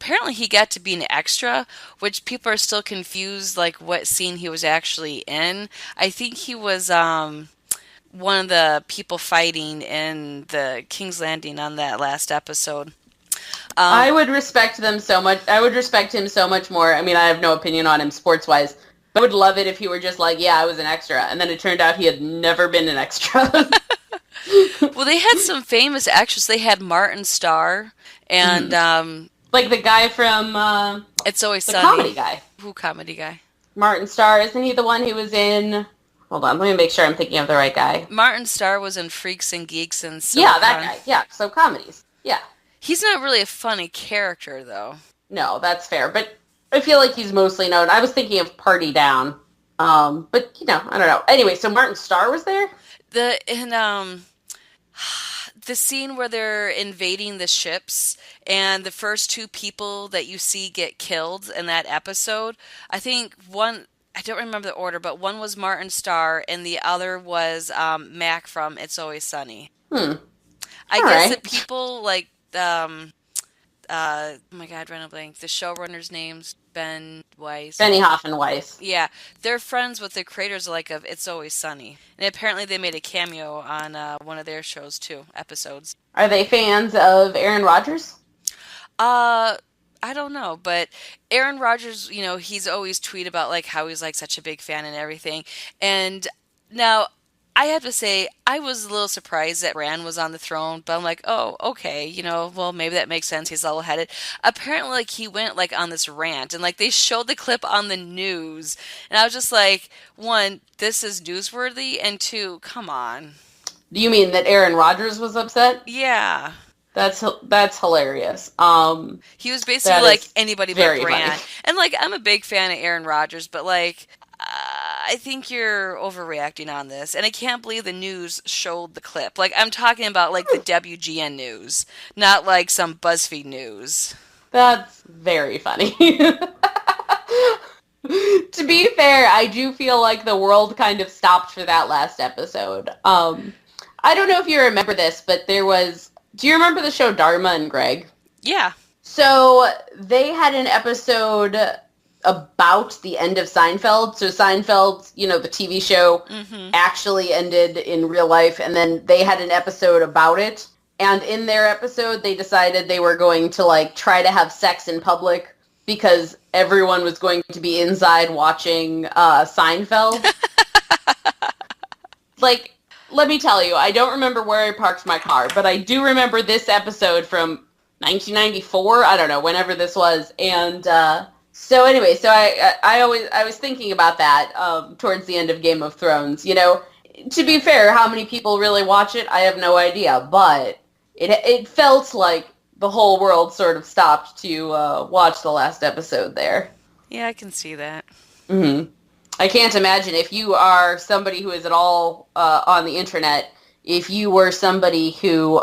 apparently he got to be an extra, which people are still confused, like, what scene he was actually in. I think he was one of the people fighting in the King's Landing on that last episode. I would respect them so much. I would respect him so much more. I mean, I have no opinion on him sports-wise. I would love it if he were just like, yeah, I was an extra. And then it turned out he had never been an extra. Well, they had some famous actors. They had Martin Starr and Like the guy from It's Always the Sunny. comedy guy. Who comedy guy? Martin Starr, isn't he the one who was in... Hold on, let me make sure I'm thinking of the right guy. Martin Starr was in Freaks and Geeks and Yeah, that guy. Yeah, so comedies. Yeah. He's not really a funny character, though. No, that's fair. But I feel like he's mostly known. I was thinking of Party Down. But, I don't know. Anyway, so Martin Starr was there? The scene where they're invading the ships and the first two people that you see get killed in that episode, I think one... I don't remember the order, but one was Martin Starr and the other was Mac from It's Always Sunny. I guess the people like oh my god, random blank. The showrunner's name's Ben Weiss. Benioff and Weiss. Yeah, they're friends with the creators of It's Always Sunny, and apparently they made a cameo on one of their shows too, episodes. Are they fans of Aaron Rodgers? I don't know, but Aaron Rodgers, he's always tweet about how he's such a big fan and everything. And now I have to say I was a little surprised that Bran was on the throne, but I'm like, oh, okay, well, maybe that makes sense. He's level-headed. Apparently, he went on this rant, and they showed the clip on the news, and I was just like, one, this is newsworthy, and two, come on. Do you mean that Aaron Rodgers was upset? Yeah. That's hilarious. He was basically anybody but Bran. Funny. And I'm a big fan of Aaron Rodgers, but I think you're overreacting on this. And I can't believe the news showed the clip. I'm talking about the WGN news, not some BuzzFeed news. That's very funny. To be fair, I do feel like the world kind of stopped for that last episode. I don't know if you remember this, but there was... Do you remember the show Dharma and Greg? Yeah. So they had an episode about the end of Seinfeld. So Seinfeld, the TV show, actually ended in real life, and then they had an episode about it. And in their episode, they decided they were going to try to have sex in public because everyone was going to be inside watching Seinfeld. Let me tell you, I don't remember where I parked my car, but I do remember this episode from 1994. I don't know, whenever this was. And so anyway, I was thinking about that towards the end of Game of Thrones. To be fair, how many people really watch it, I have no idea. But it felt like the whole world sort of stopped to watch the last episode there. Yeah, I can see that. Mm-hmm. I can't imagine if you are somebody who is at all on the internet, if you were somebody who,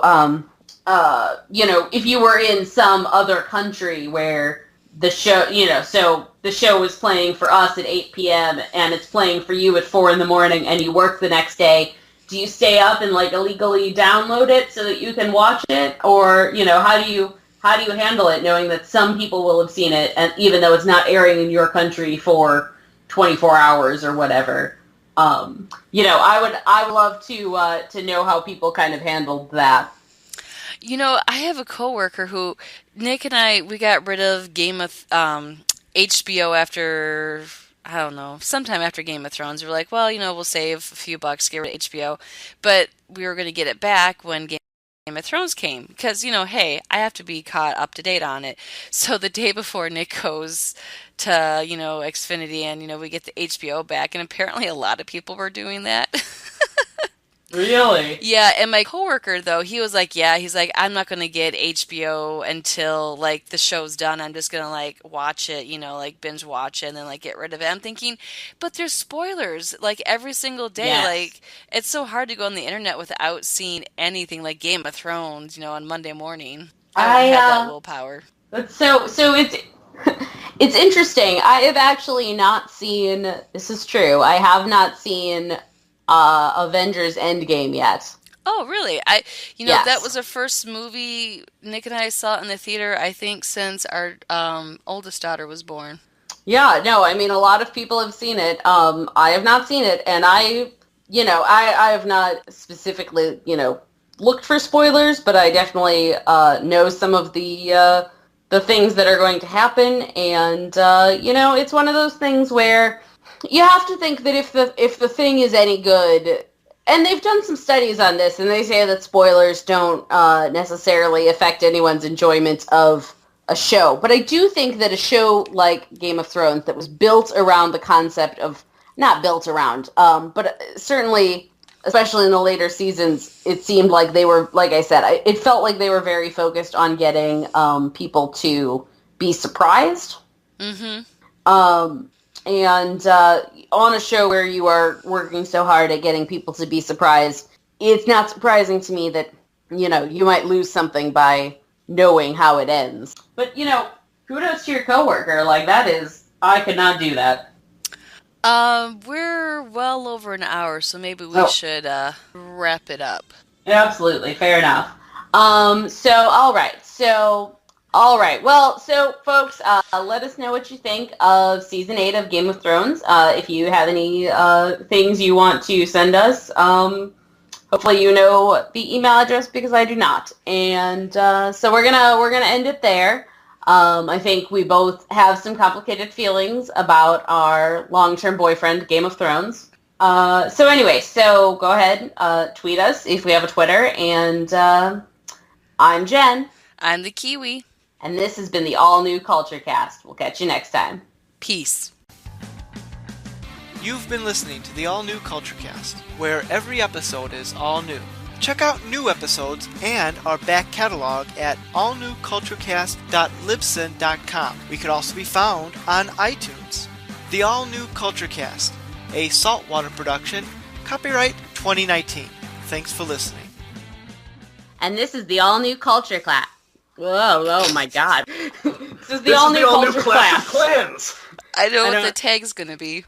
if you were in some other country where the show, so the show was playing for us at 8 p.m. and it's playing for you at 4 in the morning and you work the next day, do you stay up and illegally download it so that you can watch it? Or, how do you handle it knowing that some people will have seen it and even though it's not airing in your country for 24 hours or whatever. I would love to know how people kind of handled that. I have a coworker who Nick and I we got rid of HBO after I don't know, sometime after Game of Thrones. We were like, well, we'll save a few bucks, get rid of HBO, but we were going to get it back when Game of Thrones came because hey, I have to be caught up to date on it. So the day before Nick goes to Xfinity and we get the HBO back, and apparently a lot of people were doing that. Really? Yeah, and my coworker though, he was like, yeah, he's like, I'm not going to get HBO until the show's done. I'm just going to watch it, binge watch it and then get rid of it. I'm thinking, but there's spoilers every single day. Yes. It's so hard to go on the internet without seeing anything like Game of Thrones, on Monday morning. I don't have that willpower. So it's interesting. I have actually not seen, this is true, I have not seen Avengers Endgame yet. Oh, really? Yes. That was the first movie Nick and I saw in the theater, I think, since our oldest daughter was born. Yeah, no, I mean, a lot of people have seen it. I have not seen it, and I have not specifically, looked for spoilers, but I definitely know some of the things that are going to happen, and, it's one of those things where you have to think that if the thing is any good, and they've done some studies on this, and they say that spoilers don't necessarily affect anyone's enjoyment of a show. But I do think that a show like Game of Thrones that was built around the concept of, not built around, but certainly, especially in the later seasons, it seemed like they were, like I said, it felt like they were very focused on getting people to be surprised. Mm-hmm. And on a show where you are working so hard at getting people to be surprised, it's not surprising to me that, you might lose something by knowing how it ends. But, kudos to your coworker. Like, I could not do that. We're well over an hour, so maybe we should wrap it up. Absolutely, fair enough. All right. Well, so folks, let us know what you think of Season 8 of Game of Thrones. If you have any things you want to send us, hopefully you know the email address because I do not. And so we're gonna end it there. I think we both have some complicated feelings about our long-term boyfriend, Game of Thrones. So go ahead, tweet us if we have a Twitter. And I'm Jen. I'm the Kiwi. And this has been the all-new Culture Cast. We'll catch you next time. Peace. You've been listening to the all-new Culture Cast, where every episode is all new. Check out new episodes and our back catalog at allnewculturecast.libsyn.com. We could also be found on iTunes. The all-new Culture Cast, a saltwater production, copyright 2019. Thanks for listening. And this is the all-new Culture Class. Whoa, oh my god. This is the all-new Culture Class. Clans. I know what the tag's gonna be.